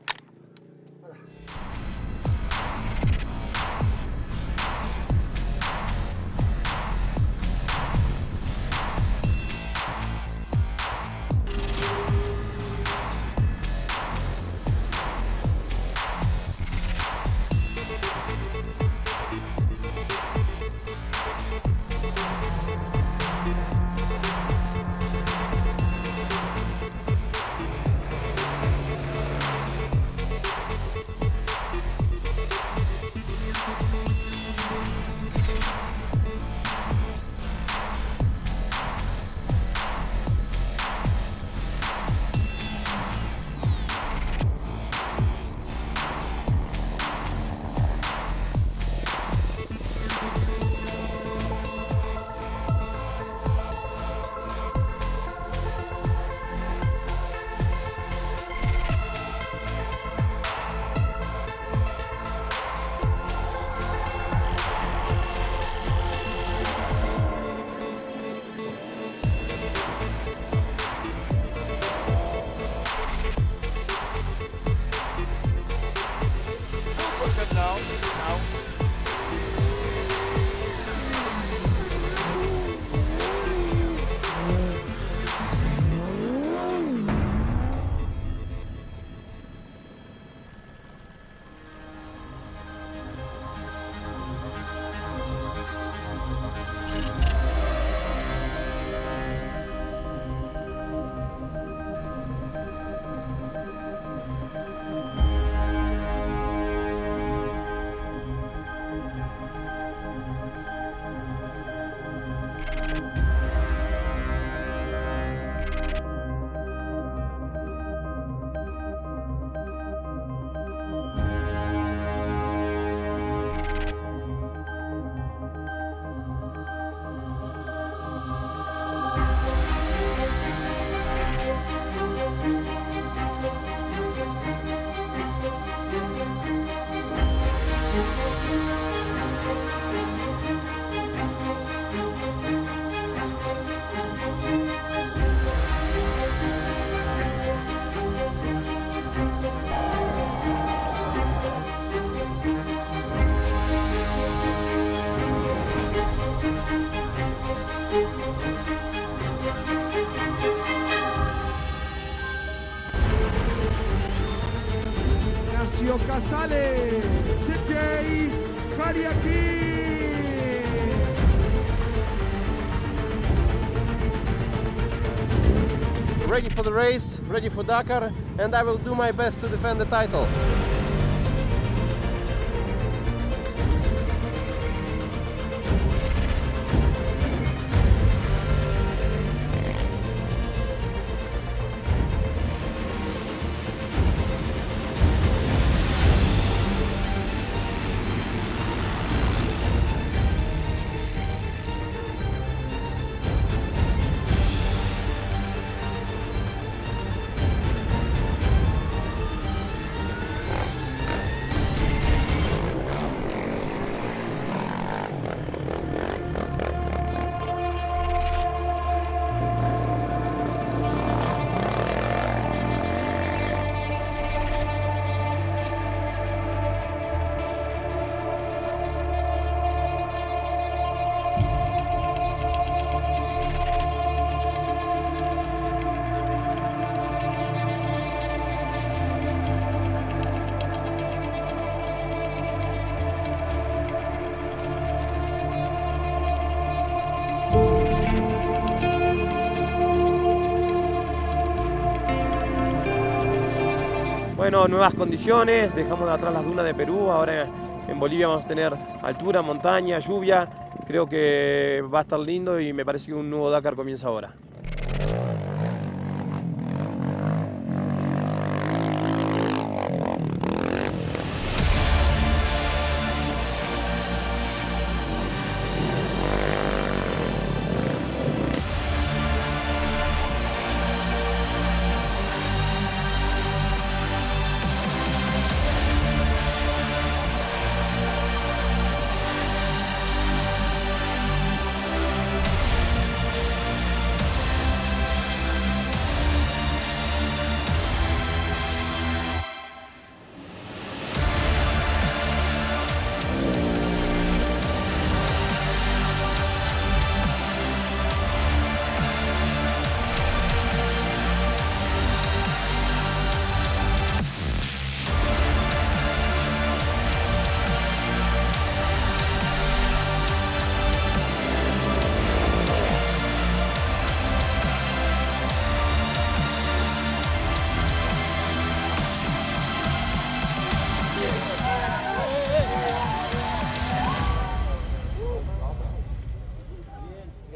Ignacio Casale, Sergei Kariaki. Ready for the race, ready for Dakar, and I will do my best to defend the title. Bueno, nuevas condiciones, dejamos de atrás las dunas de Perú, ahora en Bolivia vamos a tener altura, montaña, lluvia. Creo que va a estar lindo y me parece que un nuevo Dakar comienza ahora.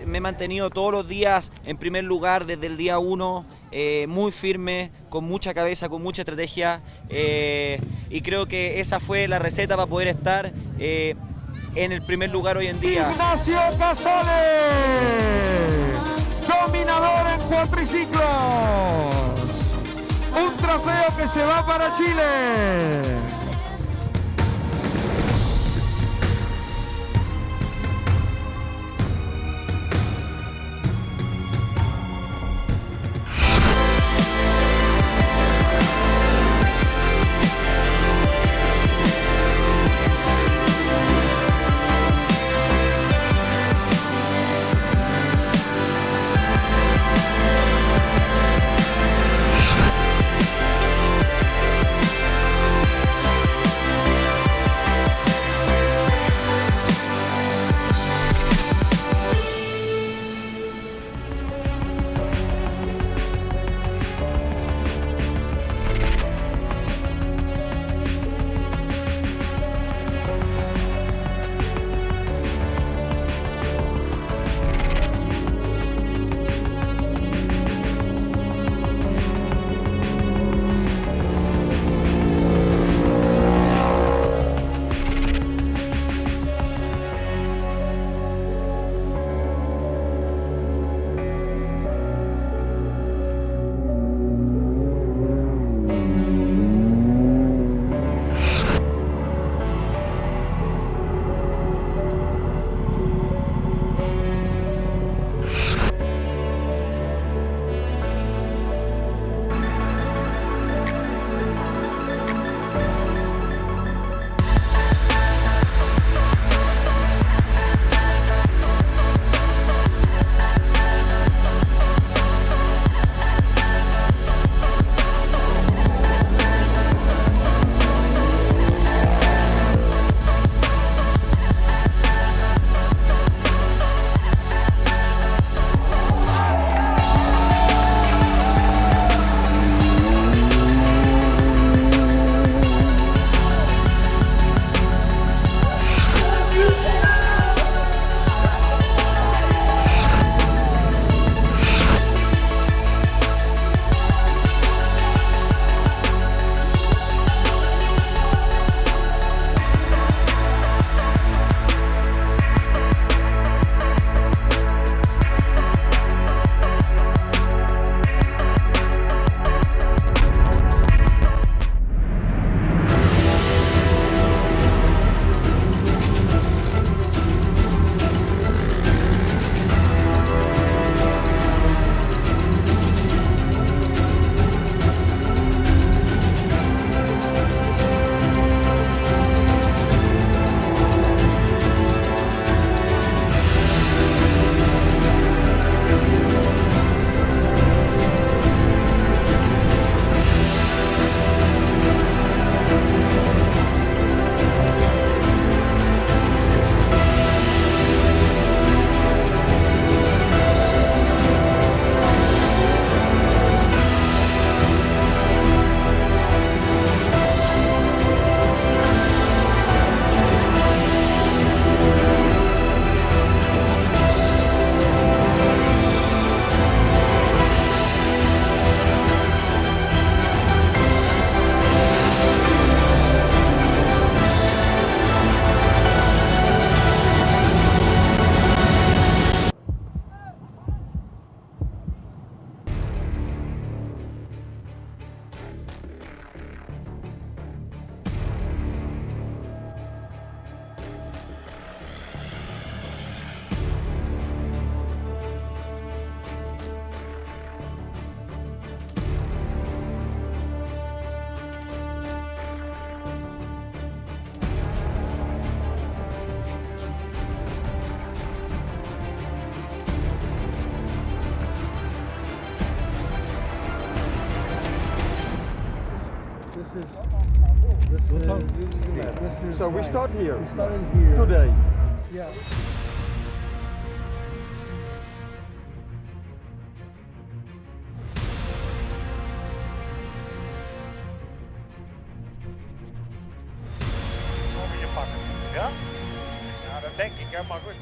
Me he mantenido todos los días en primer lugar desde el día 1, muy firme, con mucha cabeza, con mucha estrategia, y creo que esa fue la receta para poder estar en el primer lugar hoy en día. Ignacio Casale, dominador en cuatriciclos, un trofeo que se va para Chile. So we start here. We started here. Today. Yeah. Moet je pakken, ja? Nou, dat denk ik, hè, maar goed.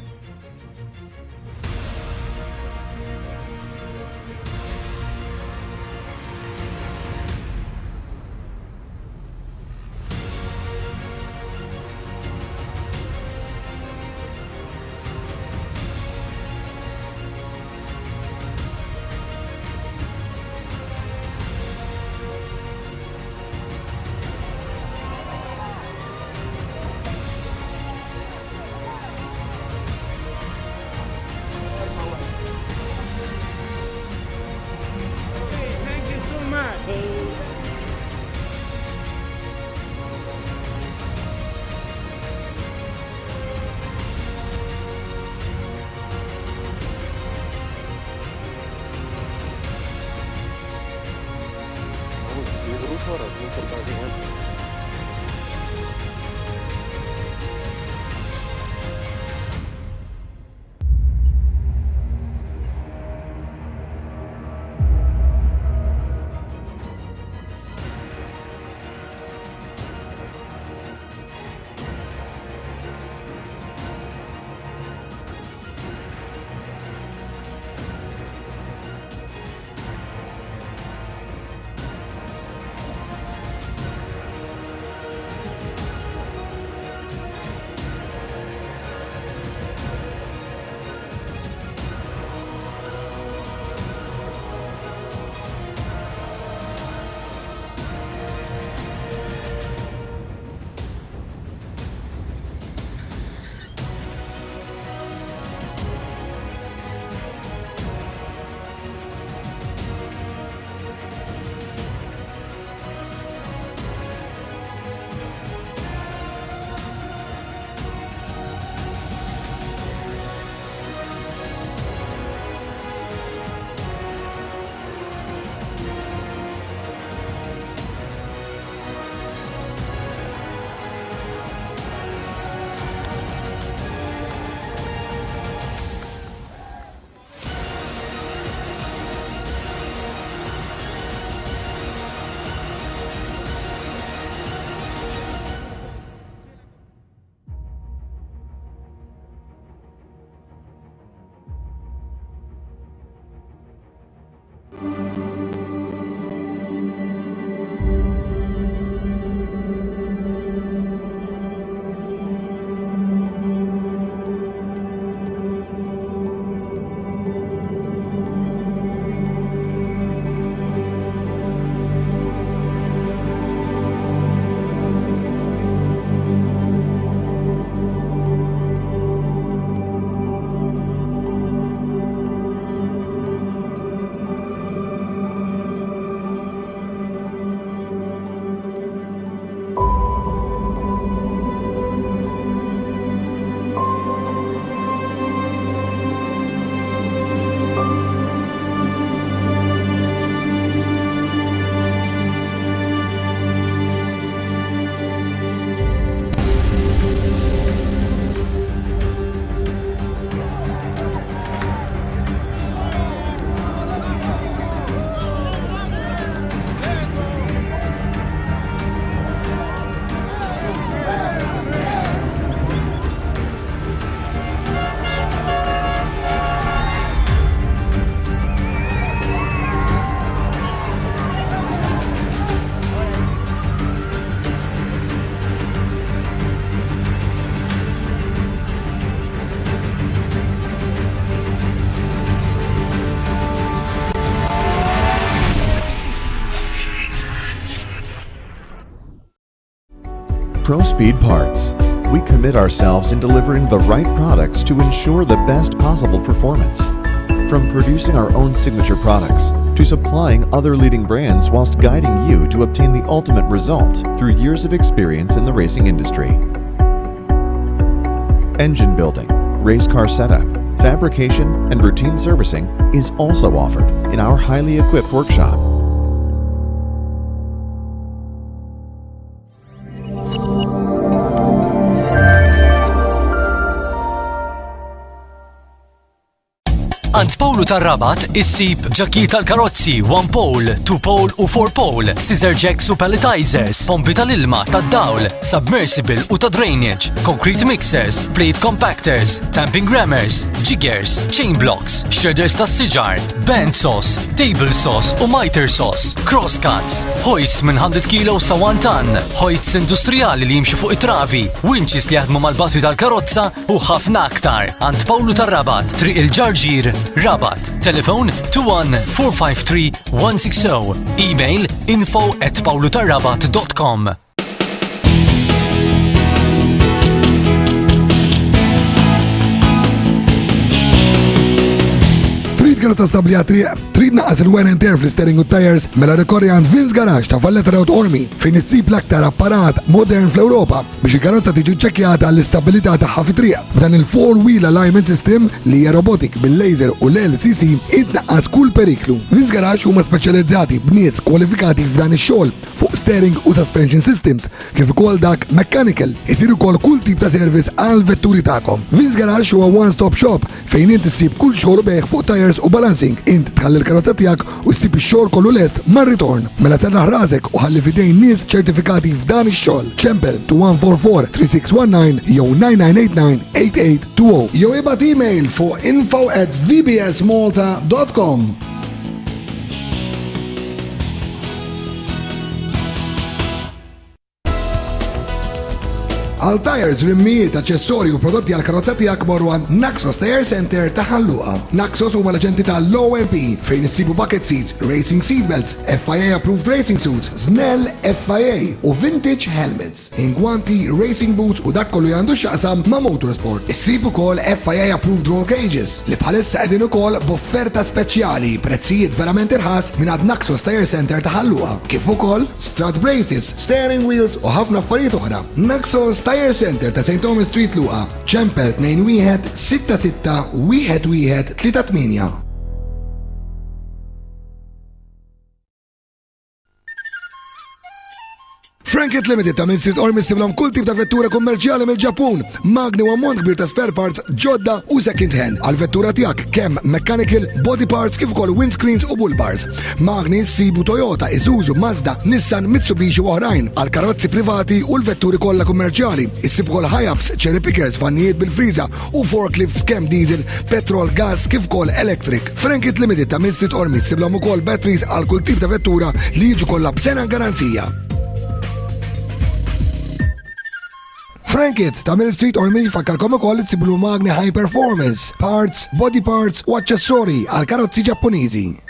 ProSpeed Parts. We commit ourselves in delivering the right products to ensure the best possible performance. From producing our own signature products to supplying other leading brands whilst guiding you to obtain the ultimate result through years of experience in the racing industry. Engine building, race car setup, fabrication, and routine servicing is also offered in our highly equipped workshop. Pawlu tar-Rabat issib ġakkiet tal-karozzi 1 pole, 2 pole u 4 pole, scissor jacks u palletizers, pompi tal-ilma, tad-dawl, submersible u ta' drainage, concrete mixers, plate compactors, tamping rammers, jiggers, chain blocks, shredders tas-siġar, band sauce, table sauce u miter sauce, crosscuts, hoists minn 100 kg sa 1 ton, hoists industrijali li jimxu fuq it-travi, winches li jaħdmu mal-batwi tal-karozza u ħafna aktar. Għand Pawlu tar-Rabat, triq il-Ġarġir, Rabat. Telefon 21-453-160. Email info@pawlutarrabat.com. Karozza stabli għatriq, trid naqas il-wear and tear fl-steering u tires mela rekorri għand Vince Garage ta' Valletta Road Ormi fejn issib l-aktar apparat modern fl-Ewropa biex il-karozza tiġi ċekkjata għall-istabilità tagħha fit-triq. Dan il-4-wheel alignment system li hija robotic bil-laser u l-LCC itnaqqas kull periklu. Vince Garage huma speċjalizzati b'nies kwalifikati f'dan ix-xogħol fuq steering u suspension systems kif ukoll dak mechanical. Isir ukoll kull tip ta' service għal vetturi tagħkom. Vince Garage huwa one-stop shop fejn inti ssib kull xogħol beħ fuq tires u balancing, int tħalli l-karozza tiegħek u ssib ix-xogħol kollu lest mar-ritorn. Mela serraħ rasek u ħalli fidejn nies ċertifikati f'dan ix-xogħol. Ċempel 2144-3619 jew 9989-8820. Jew ibgħat email fuq info@vbsmalta.com. Għal tires, rimmijiet, aċessorji u prodotti għal karozza tiegħek morru għand Naxos Tire Center ta' Ħalluqa. Naxos huma l-aġenti tal-OMP fejn issibu bucket seats, racing seatbelts, FIA approved racing suits, Snell FIA u vintage helmets, ingwanti, racing boots u dak kollu għandu x'jaqsam ma' motorsport. Issibu ukoll FIA approved roll cages li bħalissa qegħdin ukoll b'offerta speċjali, prezzijiet verament irħas minn għand Naxos Tire Center ta' Ħalluqa. Kif ukoll strut braces, steering wheels u ħafna affarijiet oħra. Naxos Tire Center ta' St. Thomas Street Luqa, ċempel 21-66-11-38. Frankit Limited ta' Main Street Ormi siblhom kull tip ta' vettura kummerċjali mill-Ġappun, magni u ammont kbir ta' spare parts ġodda u second hand għal vettura tiegħek kemm mechanical, body parts kif ukoll windscreens u bull bars. Magni sibu Toyota, Isuzu, Mazda, Nissan, Mitsubishi u oħrajn għal karozzi privati u l-vetturi kollha kummerċjali. Issib ukoll Hiace, cherry pickers, vannijiet bil-friża u forklifts kemm diesel, petrol, gas kif ukoll electric. Frankit Limited ta' Main Street Ormi siblhom ukoll batteries għal kull tip ta' vettura li jiġu kollha b'sena garanzija. Frankit ta' Mill Street Ormi fakkarkom ukoll itsiblu magni high performance, parts, body parts u aċċessori għal karozzi Ġappuniżi.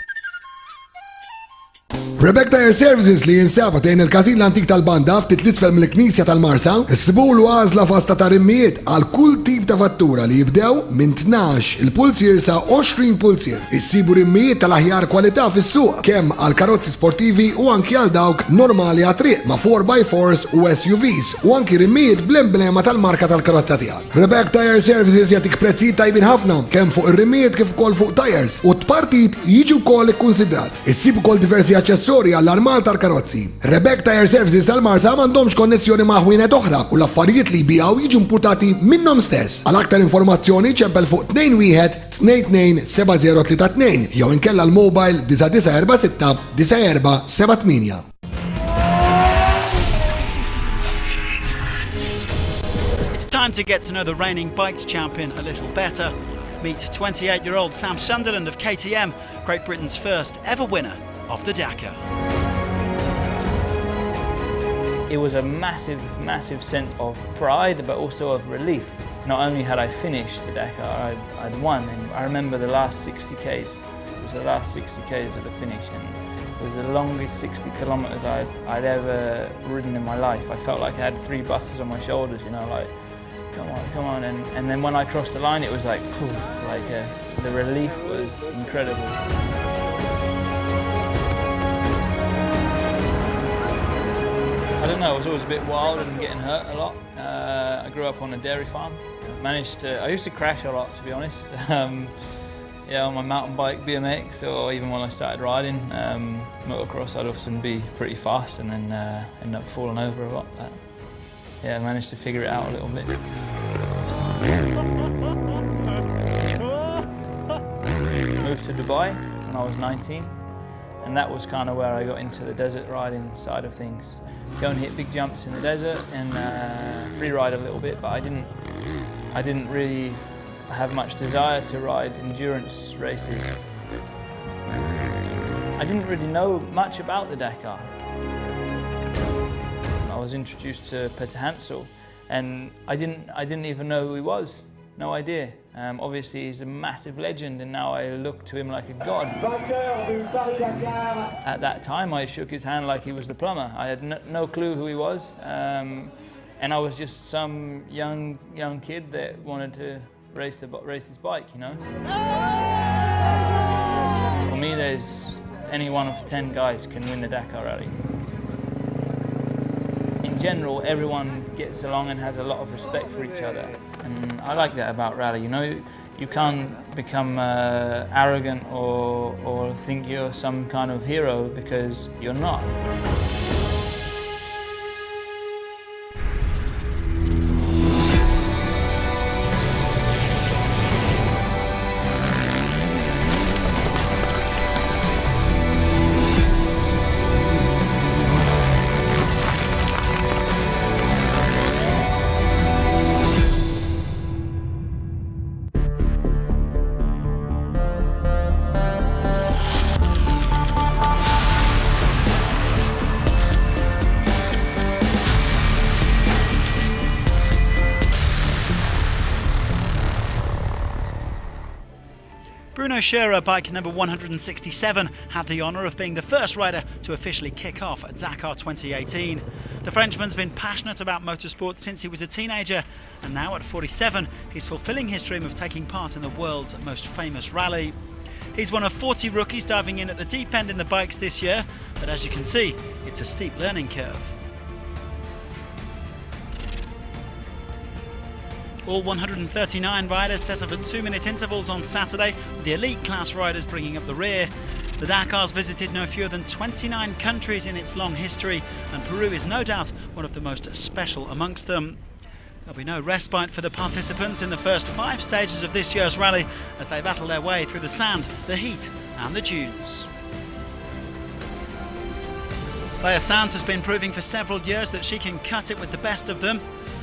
Rebecca Air Services li jinsab tejn il-Kasin l-Antik tal-Banda ftit l-isfel mill-Knisja tal-Marsa, issibulu għażla fasta ta' rimmijiet għal kull tip ta' fattura li jibdew minn 12 il-pulsier sa 20 pulsier. Issibu rimmijiet tal-aħjar kwalità fis-suq kemm għal karozzi sportivi u anki għal dawk normali għat-triq ma' 4x4s u SUVs u anki rimmijiet bl-emblema tal-marka tal-karozza tiegħek. Rebecca Air Services jagħtik prezzijiet tajbin ħafna kemm fuq ir-rimmijiet kif ukoll fuq tires u t-partit jiġu wkoll ikkunsidrat. Issibu wkoll diversi aċċessori għall-armal tal-karozzi. Rebecca Air Services tal-Marsa m'għandhomx konnessjoni ma' ħwienet oħra u l-affarijiet li jbijaw jiġu importati minnhom stess. Għal aktar informazzjoni ċempel fuq 21-22-7032 jew inkella l-mobile 946-9478. It's time to get to know the reigning bikes champion a little better. Meet 28-year-old Sam Sunderland of KTM, Great Britain's first ever winner of the Dakar. It was a massive, massive sense of pride, but also of relief. Not only had I finished the Dakar, I'd won. And I remember the last 60 Ks. It was the last 60 Ks of the finish, and it was the longest 60 kilometers I'd ever ridden in my life. I felt like I had 3 buses on my shoulders, you know, like, come on. And then when I crossed the line, it was like, poof, like the relief was incredible. I don't know, I was always a bit wild and getting hurt a lot. I grew up on a dairy farm. I used to crash a lot, to be honest. Yeah, on my mountain bike, BMX, or even when I started riding motocross, I'd often be pretty fast and then end up falling over a lot. But, yeah, I managed to figure it out a little bit. Moved moved to Dubai when I was 19, and that was kind of where I got into the desert riding side of things. Go and hit big jumps in the desert and free ride a little bit, but I didn't really have much desire to ride endurance races. I didn't really know much about the Dakar. I was introduced to Peter Hansel, and I didn't even know who he was. No idea. Obviously he's a massive legend, and now I look to him like a god. At that time I shook his hand like he was the plumber. I had no clue who he was, and I was just some young kid that wanted to race his bike, you know. For me, there's any one of 10 guys can win the Dakar Rally. In general, everyone gets along and has a lot of respect for each other. And I like that about rally, you know. You can't become arrogant or think you're some kind of hero, because you're not. Bruno Scherer, bike number 167, had the honour of being the first rider to officially kick off at Dakar 2018. The Frenchman's been passionate about motorsport since he was a teenager, and now at 47, he's fulfilling his dream of taking part in the world's most famous rally. He's one of 40 rookies diving in at the deep end in the bikes this year, but as you can see, it's a steep learning curve. All 139 riders set off at 2-minute intervals on Saturday, with the elite class riders bringing up the rear. The Dakar's visited no fewer than 29 countries in its long history, and Peru is no doubt one of the most special amongst them. There'll be no respite for the participants in the first 5 stages of this year's rally as they battle their way through the sand, the heat and the dunes. Leia Sanz has been proving for several years that she can cut it with the best of them.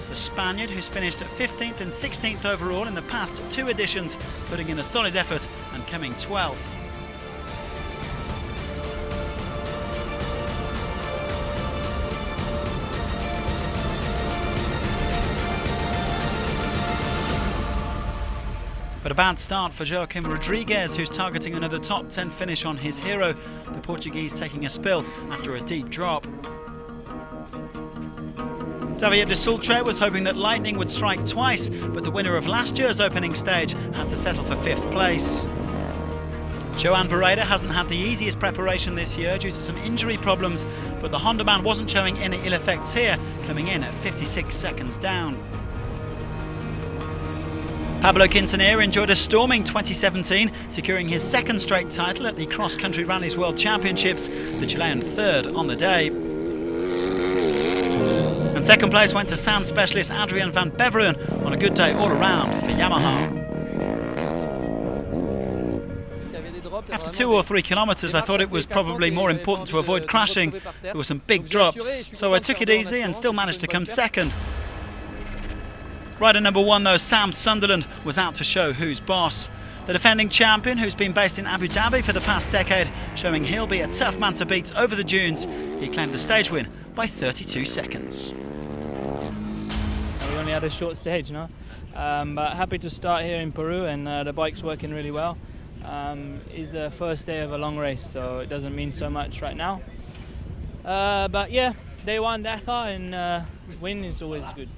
The Spaniard, who's finished 15th and 16th overall in the past 2 editions, putting in a solid effort and coming 12th. But a bad start for Joaquim Rodrigues, who's targeting another top 10 finish on his hero, the Portuguese taking a spill after a deep drop. Xavier de Sultre was hoping that lightning would strike twice, but the winner of last year's opening stage had to settle for 5th place. Joan Barreda hasn't had the easiest preparation this year due to some injury problems, but the Honda man wasn't showing any ill effects here, coming in at 56 seconds down. Pablo Quintanilla enjoyed a storming 2017, securing his 2nd straight title at the Cross Country Rallies World Championships, the Chilean 3rd on the day. And 2nd place went to sound specialist Adrian van Beveren on a good day all around for Yamaha. After 2 or 3 kilometres, I thought it was probably more important to avoid crashing. There were some big drops, so I took it easy and still managed to come 2nd. Rider number 1 though, Sam Sunderland, was out to show who's boss. The defending champion, who's been based in Abu Dhabi for the past decade, showing he'll be a tough man to beat over the dunes. He claimed the stage win by 32 seconds. We only had a short stage, no? But happy to start here in Peru, and the bike's working really well. It's the first day of a long race, so it doesn't mean so much right now. But yeah, day 1 Dakar, and win is always good.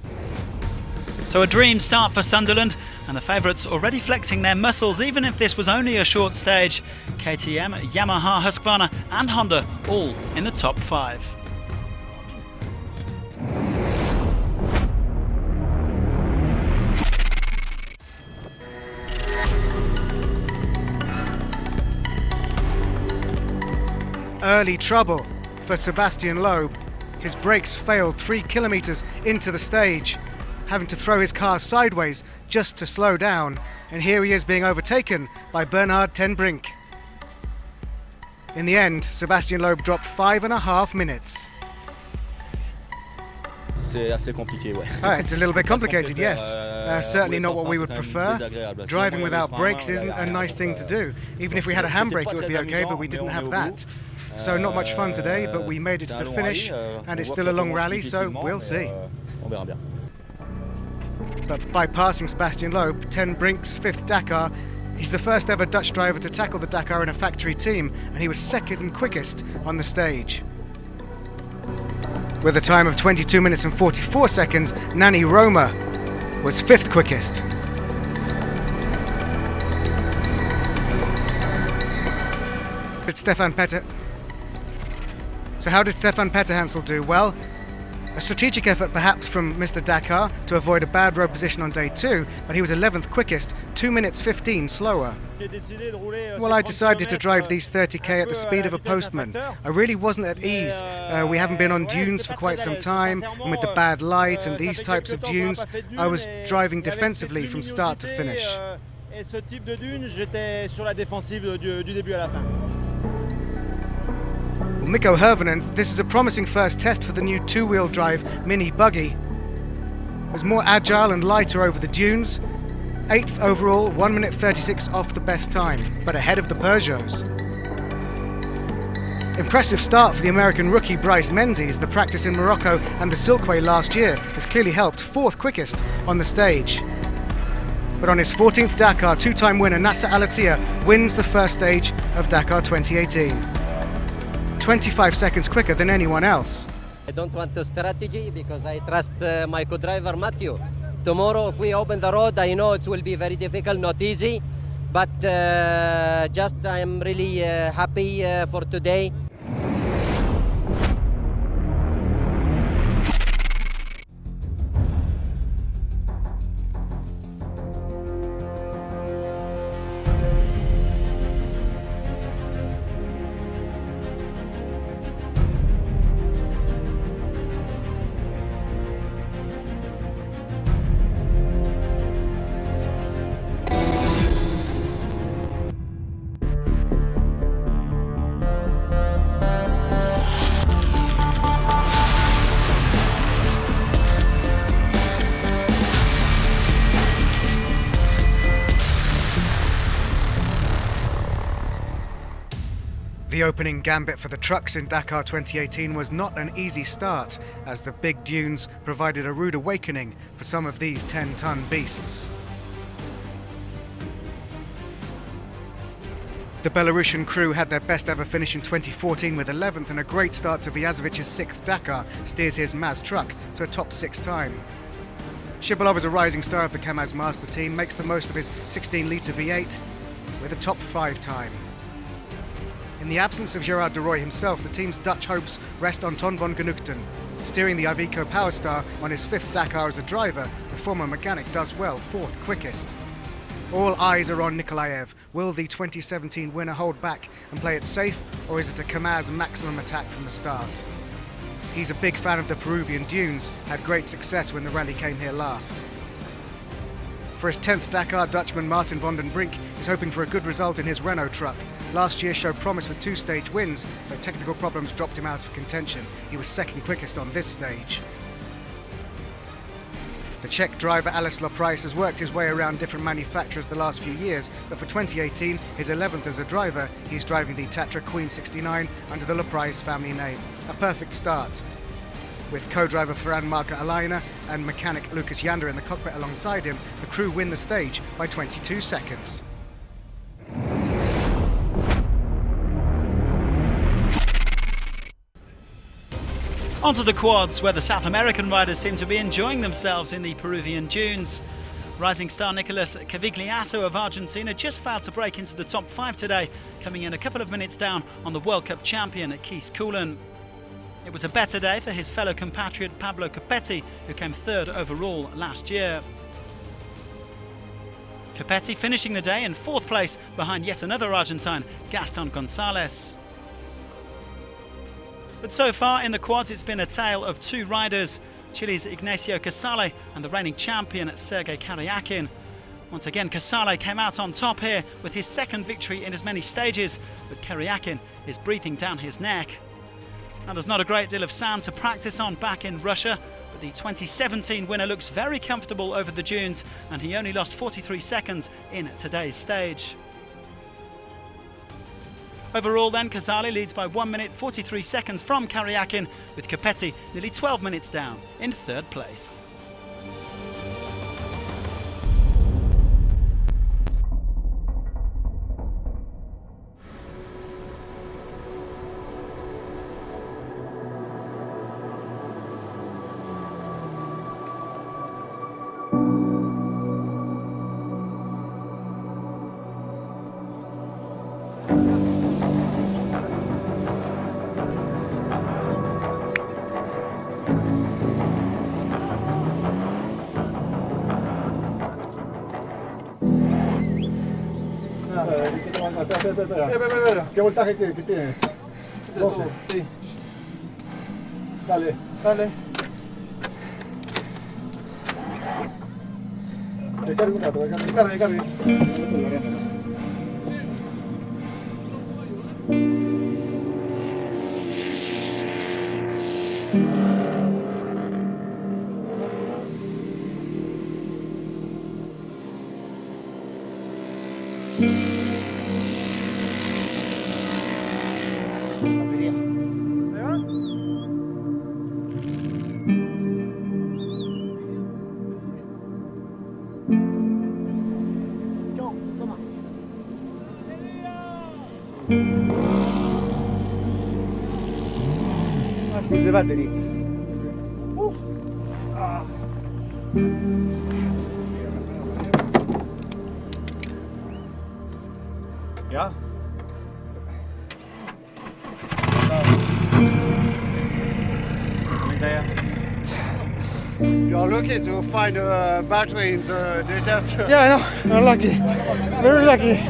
So a dream start for Sunderland, and the favourites already flexing their muscles even if this was only a short stage. KTM, Yamaha, Husqvarna and Honda all in the top 5. Early trouble for Sebastian Loeb. His brakes failed 3 kilometres into the stage. having to throw his car sideways just to slow down. And here he is being overtaken by Bernard ten Brink. In the end, Sébastien Loeb dropped 5.5 minutes. C'est assez compliqué, ouais. It's a little bit complicated, yes. Certainly not what we would prefer. Driving without brakes isn't a nice thing to do. Even if we had a handbrake, it would be okay, but we didn't have that. So not much fun today, but we made it to the finish, and it's still a long rally, so we'll see. But by passing Sébastien Loeb, ten Brink's 5th Dakar, he's the first ever Dutch driver to tackle the Dakar in a factory team, and he was second and quickest on the stage. With a time of 22 minutes and 44 seconds, Nani Roma was 5th quickest. So how did Stefan Petterhansel do? Well, a strategic effort perhaps from Mr. Dakar to avoid a bad road position on day 2, but he was 11th quickest, 2 minutes 15 slower. Well, I decided to drive these 30k at the speed of a postman. I really wasn't at ease. We haven't been on dunes for quite some time, and with the bad light and these types of dunes, I was driving defensively from start to finish. Well, Mikko Hirvonen, this is a promising first test for the new 2-wheel drive Mini Buggy. It was more agile and lighter over the dunes. 8th overall, 1 minute 36 off the best time, but ahead of the Peugeots. Impressive start for the American rookie Bryce Menzies. The practice in Morocco and the Silkway last year has clearly helped, 4th quickest on the stage. But on his 14th Dakar, 2-time winner Nasser Al-Attiyah wins the first stage of Dakar 2018. 25 seconds quicker than anyone else. I don't want to strategy because I trust my co-driver Matthew. Tomorrow if we open the road, I know it will be very difficult, not easy, but just I am really happy for today. The opening gambit for the trucks in Dakar 2018 was not an easy start, as the big dunes provided a rude awakening for some of these 10-ton beasts. The Belarusian crew had their best ever finish in 2014 with 11th, and a great start to Vyazovic's 6th Dakar steers his Maz truck to a top 6 time. Shibalov is a rising star of the Kamaz Master team, makes the most of his 16-litre V8 with a top 5 time. In the absence of Gerard de Rooij himself, the team's Dutch hopes rest on Ton van Genuchten. Steering the Iveco Power Star on his 5th Dakar as a driver, the former mechanic does well, 4th quickest. All eyes are on Nikolaev. Will the 2017 winner hold back and play it safe, or is it a Kamaz maximum attack from the start? He's a big fan of the Peruvian dunes, had great success when the rally came here last. For his 10th Dakar, Dutchman Martin van den Brink is hoping for a good result in his Renault truck. Last year showed promise with 2-stage wins, but technical problems dropped him out of contention. He was 2nd quickest on this stage. The Czech driver Alice Loprice has worked his way around different manufacturers the last few years, but for 2018, his 11th as a driver, he's driving the Tatra Queen 69 under the Loprice family name. A perfect start. With co-driver Ferran Marca Alaina and mechanic Lucas Yander in the cockpit alongside him, the crew win the stage by 22 seconds. Onto the quads, where the South American riders seem to be enjoying themselves in the Peruvian dunes. Rising star Nicolas Cavigliato of Argentina just failed to break into the top 5 today, coming in a couple of minutes down on the World Cup champion Kees Koolen. It was a better day for his fellow compatriot Pablo Copetti, who came 3rd overall last year. Copetti finishing the day in 4th place behind yet another Argentine, Gaston Gonzalez. But so far in the quads, it's been a tale of 2 riders. Chile's Ignacio Casale and the reigning champion Sergei Karyakin. Once again, Casale came out on top here with his second victory in as many stages, but Karyakin is breathing down his neck. Now, there's not a great deal of sand to practice on back in Russia, but the 2017 winner looks very comfortable over the dunes, and he only lost 43 seconds in today's stage. Overall then, Casale leads by 1 minute 43 seconds from Karyakin, with Kopetti nearly 12 minutes down in third place. Espera. ¿Qué voltaje que tienes? 12. Sí. Dale. Recarga un rato, recarga. The battery. Yeah. You are lucky to find a battery in the desert. Yeah, I know. I'm lucky. Very lucky.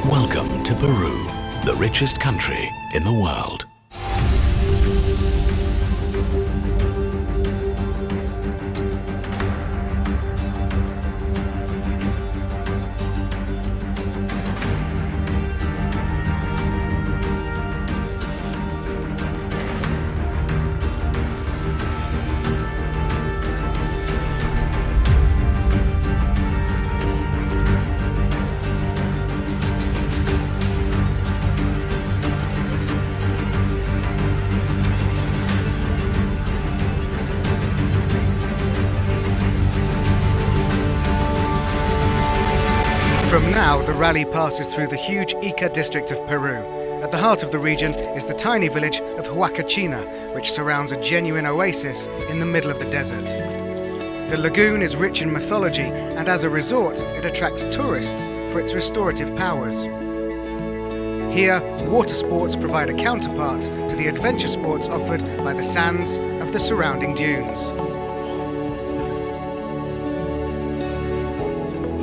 Welcome to Peru, the richest country in the world. From now, the rally passes through the huge Ica district of Peru. At the heart of the region is the tiny village of Huacachina, which surrounds a genuine oasis in the middle of the desert. The lagoon is rich in mythology, and as a resort, it attracts tourists for its restorative powers. Here, water sports provide a counterpart to the adventure sports offered by the sands of the surrounding dunes.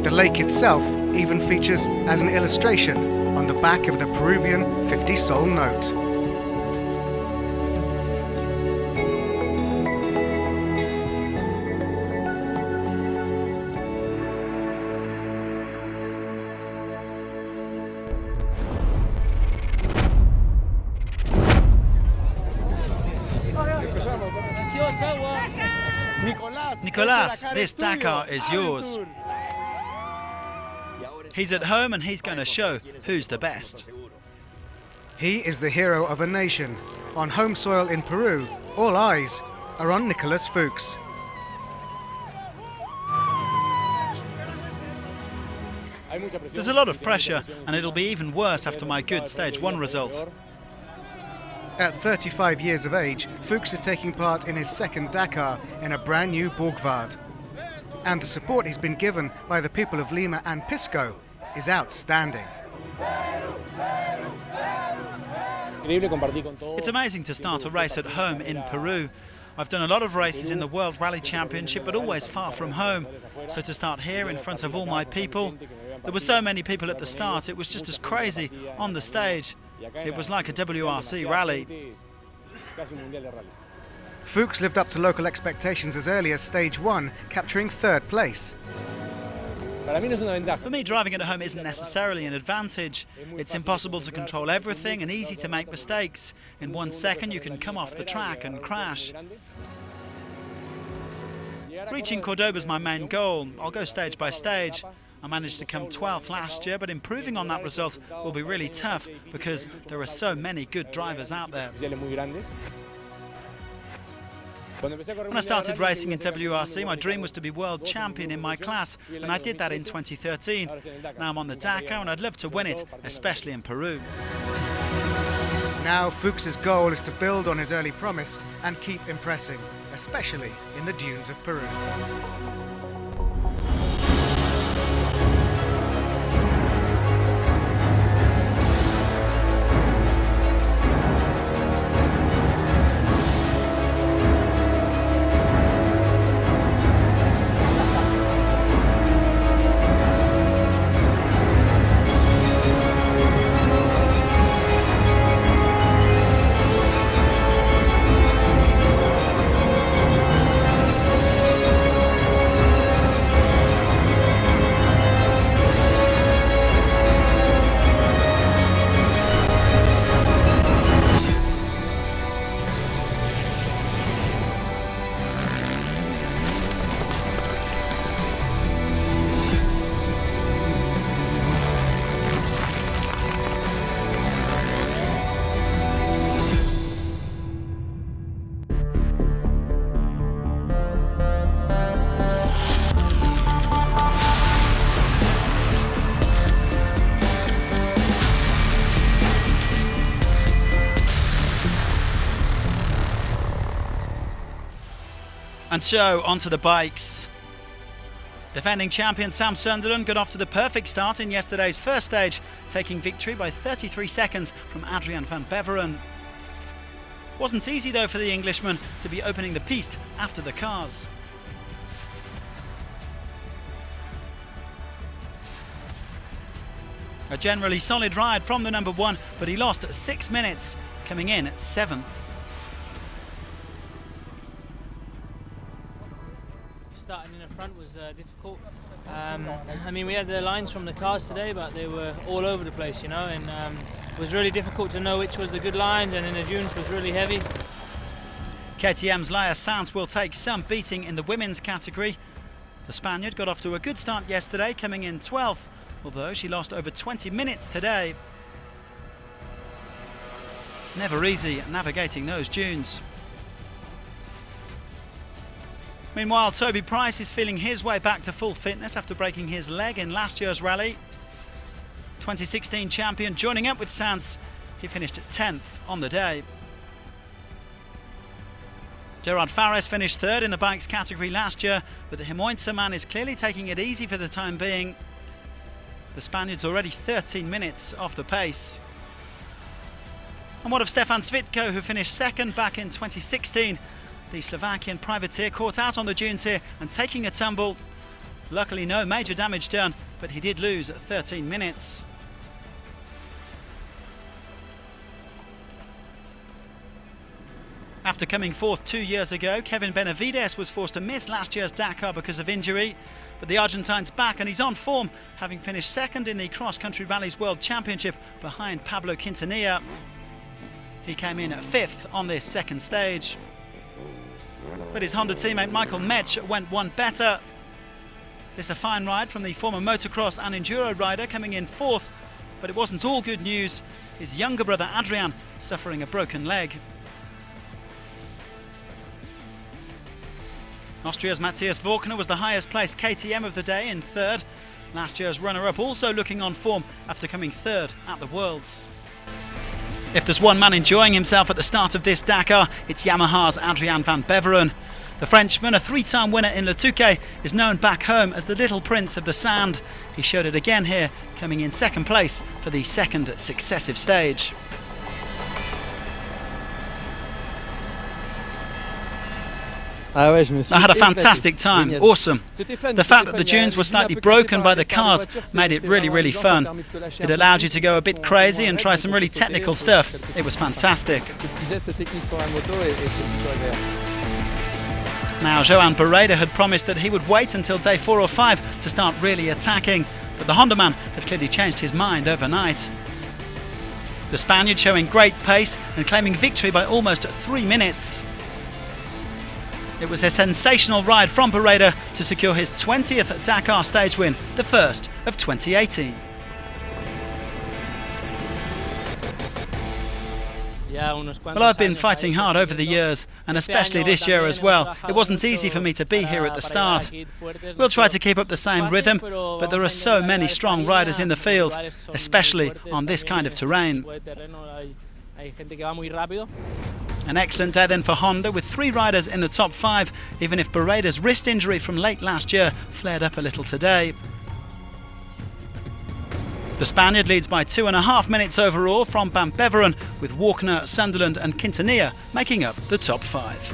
The lake itself even features as an illustration on the back of the Peruvian 50 sol note. Nicolás. Nicolas, this Dakar is yours. He's at home and he's going to show who's the best. He is the hero of a nation. On home soil in Peru, all eyes are on Nicolas Fuchs. There's a lot of pressure, and it'll be even worse after my good Stage 1 result. At 35 years of age, Fuchs is taking part in his second Dakar in a brand new Borgward. And the support he's been given by the people of Lima and Pisco is outstanding. It's amazing to start a race at home in Peru. I've done a lot of races in the World Rally Championship, but always far from home. So to start here in front of all my people, there were so many people at the start, it was just as crazy on the stage. It was like a WRC rally. Fuchs lived up to local expectations as early as Stage 1, capturing 3rd place. For me, driving at home isn't necessarily an advantage. It's impossible to control everything and easy to make mistakes. In 1 second, you can come off the track and crash. Reaching Cordoba's my main goal. I'll go stage by stage. I managed to come 12th last year, but improving on that result will be really tough because there are so many good drivers out there. When I started racing in WRC, my dream was to be world champion in my class, and I did that in 2013. Now I'm on the Dakar, and I'd love to win it, especially in Peru. Now Fuchs' goal is to build on his early promise and keep impressing, especially in the dunes of Peru. And so, onto the bikes. Defending champion Sam Sunderland got off to the perfect start in yesterday's first stage, taking victory by 33 seconds from Adrian van Beveren. Wasn't easy though for the Englishman to be opening the piste after the cars. A generally solid ride from the number 1, but he lost 6 minutes, coming in 7th. Starting in the front was difficult. I mean, we had the lines from the cars today, but they were all over the place, you know, and it was really difficult to know which was the good lines, and in the dunes was really heavy. KTM's Laia Sanz will take some beating in the women's category. The Spaniard got off to a good start yesterday, coming in 12th, although she lost over 20 minutes today. Never easy navigating those dunes. Meanwhile, Toby Price is feeling his way back to full fitness after breaking his leg in last year's rally. 2016 champion joining up with Sanz. He finished at 10th on the day. Gerard Fares finished 3rd in the bikes category last year, but the Himoitsa man is clearly taking it easy for the time being. The Spaniard's already 13 minutes off the pace. And what of Stefan Svitko, who finished 2nd back in 2016? The Slovakian privateer caught out on the dunes here and taking a tumble. Luckily no major damage done, but he did lose 13 minutes. After coming 4th 2 years ago, Kevin Benavides was forced to miss last year's Dakar because of injury. But the Argentine's back and he's on form, having finished 2nd in the Cross Country Rallies World Championship behind Pablo Quintanilla. He came in at 5th on this second stage. But his Honda teammate Michael Metsch went one better. This a fine ride from the former motocross and enduro rider, coming in fourth, but it wasn't all good news. His younger brother Adrian suffering a broken leg. Austria's Matthias Vorkner was the highest placed KTM of the day in third. Last year's runner-up also looking on form after coming third at the Worlds. If there's one man enjoying himself at the start of this Dakar, it's Yamaha's Adrian van Beveren. The Frenchman, a three-time winner in Le Touquet, is known back home as the Little Prince of the Sand. He showed it again here, coming in second place for the second successive stage. I had a fantastic time, awesome. The fact that the dunes were slightly broken by the cars made it really fun. It allowed you to go a bit crazy and try some really technical stuff. It was fantastic. Now, Joan Barreda had promised that he would wait until day 4 or 5 to start really attacking, but the Honda man had clearly changed his mind overnight. The Spaniard showing great pace and claiming victory by almost 3 minutes. It was a sensational ride from Barreda to secure his 20th Dakar stage win, the first of 2018. Well, I've been fighting hard over the years, and especially this year as well. It wasn't easy for me to be here at the start. We'll try to keep up the same rhythm, but there are so many strong riders in the field, especially on this kind of terrain. An excellent day then for Honda, with 3 riders in the top 5, even if Barreda's wrist injury from late last year flared up a little today. The Spaniard leads by 2.5 minutes overall from Van Beveren, with Walkner, Sunderland and Quintanilla making up the top 5.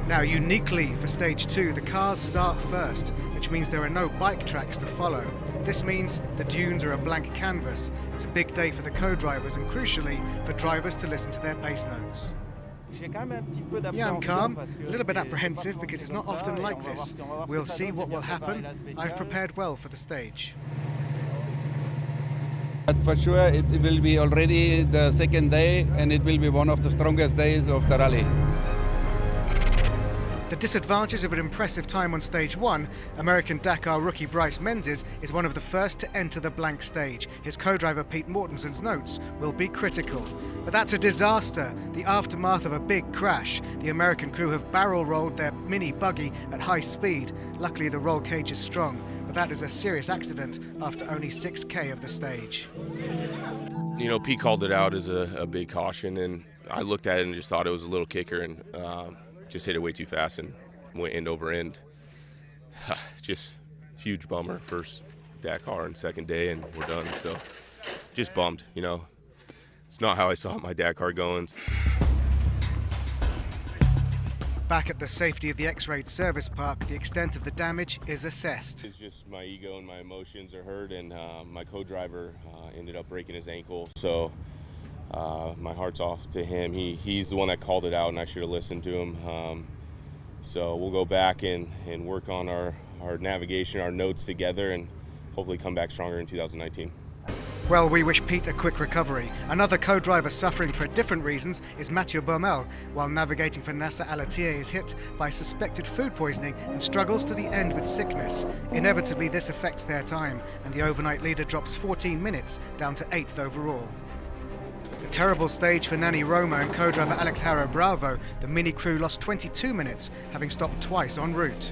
Now, uniquely for stage 2, the cars start first, which means there are no bike tracks to follow. This means the dunes are a blank canvas. It's a big day for the co-drivers and, crucially, for drivers to listen to their pace notes. Yeah, I'm calm, a little bit apprehensive because it's not often like this. We'll see what will happen. I've prepared well for the stage. But for sure it will be already the second day, and it will be one of the strongest days of the rally. The disadvantage of an impressive time on stage 1, American Dakar rookie Bryce Menzies is one of the first to enter the blank stage. His co-driver Pete Mortensen's notes will be critical. But that's a disaster, the aftermath of a big crash. The American crew have barrel rolled their mini buggy at high speed. Luckily the roll cage is strong, but that is a serious accident after only 6K of the stage. You know, Pete called it out as a big caution, and I looked at it and just thought it was a little kicker, and just hit it way too fast and went end over end. Just huge bummer. First Dakar and second day, and we're done. So just bummed, you know. It's not how I saw my Dakar going. Back at the safety of the X-Raid service park, the extent of the damage is assessed. It's just my ego and my emotions are hurt, and my co-driver ended up breaking his ankle. So my heart's off to him. He's the one that called it out, and I should have listened to him. So we'll go back and work on our navigation, our notes together, and hopefully come back stronger in 2019. Well, we wish Pete a quick recovery. Another co-driver suffering for different reasons is Mathieu Baumel. While navigating for Nasser Al-Attiyah is hit by suspected food poisoning and struggles to the end with sickness. Inevitably, this affects their time, and the overnight leader drops 14 minutes down to 8th overall. A terrible stage for Nani Roma and co-driver Alex Haro Bravo. The mini crew lost 22 minutes, having stopped twice en route.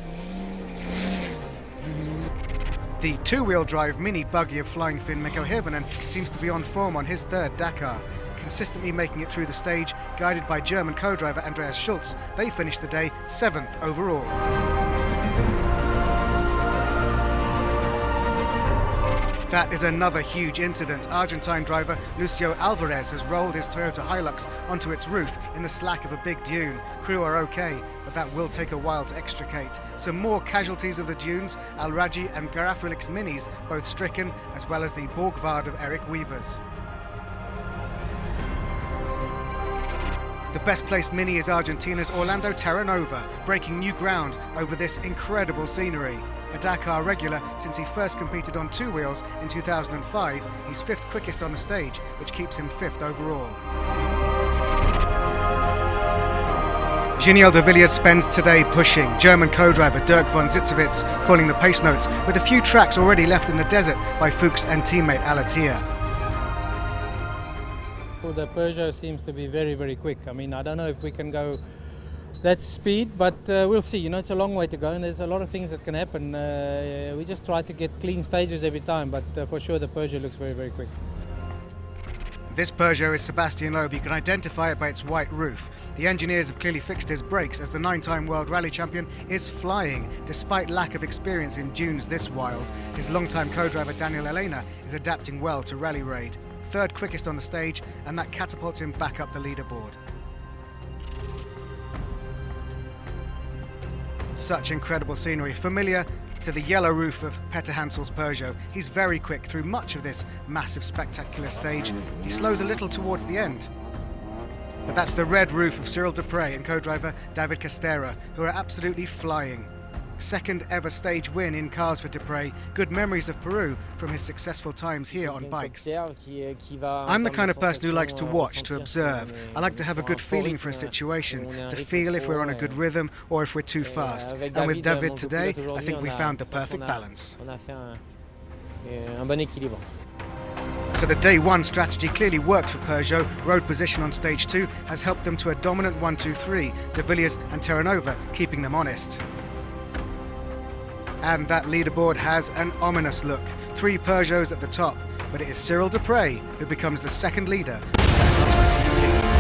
The two-wheel drive mini buggy of Flying Finn Mikko Hirvonen seems to be on form on his third Dakar. Consistently making it through the stage, guided by German co-driver Andreas Schulz, they finished the day 7th overall. That is another huge incident. Argentine driver Lucio Alvarez has rolled his Toyota Hilux onto its roof in the slack of a big dune. Crew are okay, but that will take a while to extricate. Some more casualties of the dunes, Al Raji and Garafulix Minis both stricken, as well as the Borgward of Eric Weavers. The best placed Mini is Argentina's Orlando Terranova, breaking new ground over this incredible scenery. A Dakar regular since he first competed on two wheels in 2005, he's 5th quickest on the stage, which keeps him 5th overall. Giniel de Villiers spends today pushing. German co-driver Dirk von Zitzewitz calling the pace notes, with a few tracks already left in the desert by Fuchs and teammate Alatia. Well, the Peugeot seems to be very, very quick. I mean, I don't know if we can go that speed, but we'll see. You know, it's a long way to go and there's a lot of things that can happen. We just try to get clean stages every time, but for sure the Peugeot looks very, very quick. This Peugeot is Sebastian Loeb. You can identify it by its white roof. The engineers have clearly fixed his brakes as the 9-time World Rally Champion is flying despite lack of experience in dunes this wild. His longtime co-driver Daniel Elena is adapting well to rally raid. 3rd quickest on the stage, and that catapults him back up the leaderboard. Such incredible scenery, familiar to the yellow roof of Peter Hansel's Peugeot. He's very quick through much of this massive, spectacular stage. He slows a little towards the end. But that's the red roof of Cyril Dupre and co-driver David Castera, who are absolutely flying. 2nd ever stage win in cars for Dupre. Good memories of Peru from his successful times here on bikes. I'm the kind of person who likes to watch, to observe. I like to have a good feeling for a situation, to feel if we're on a good rhythm or if we're too fast. And with David today, I think we found the perfect balance. So the day one strategy clearly worked for Peugeot. Road position on stage 2 has helped them to a dominant 1-2-3, De Villiers and Terranova keeping them honest. And that leaderboard has an ominous look. 3 Peugeots at the top, but it is Cyril Dupre who becomes the 2nd leader of Dakar 2018.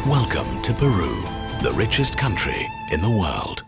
Welcome to Peru, the richest country in the world.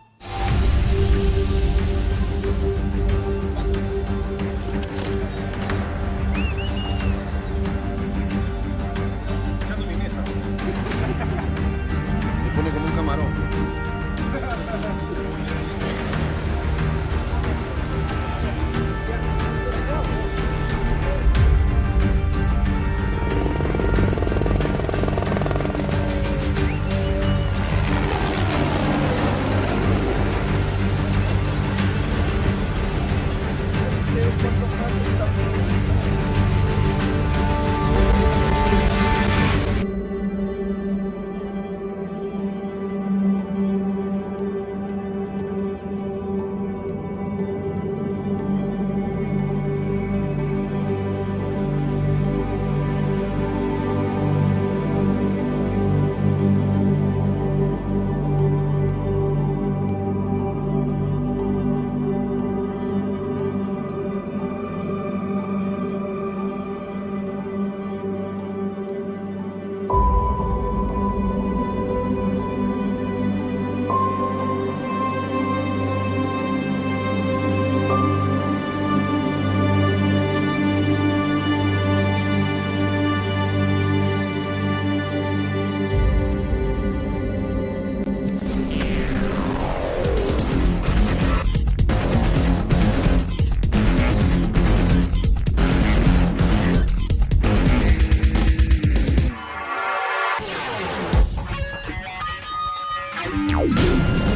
Dakar.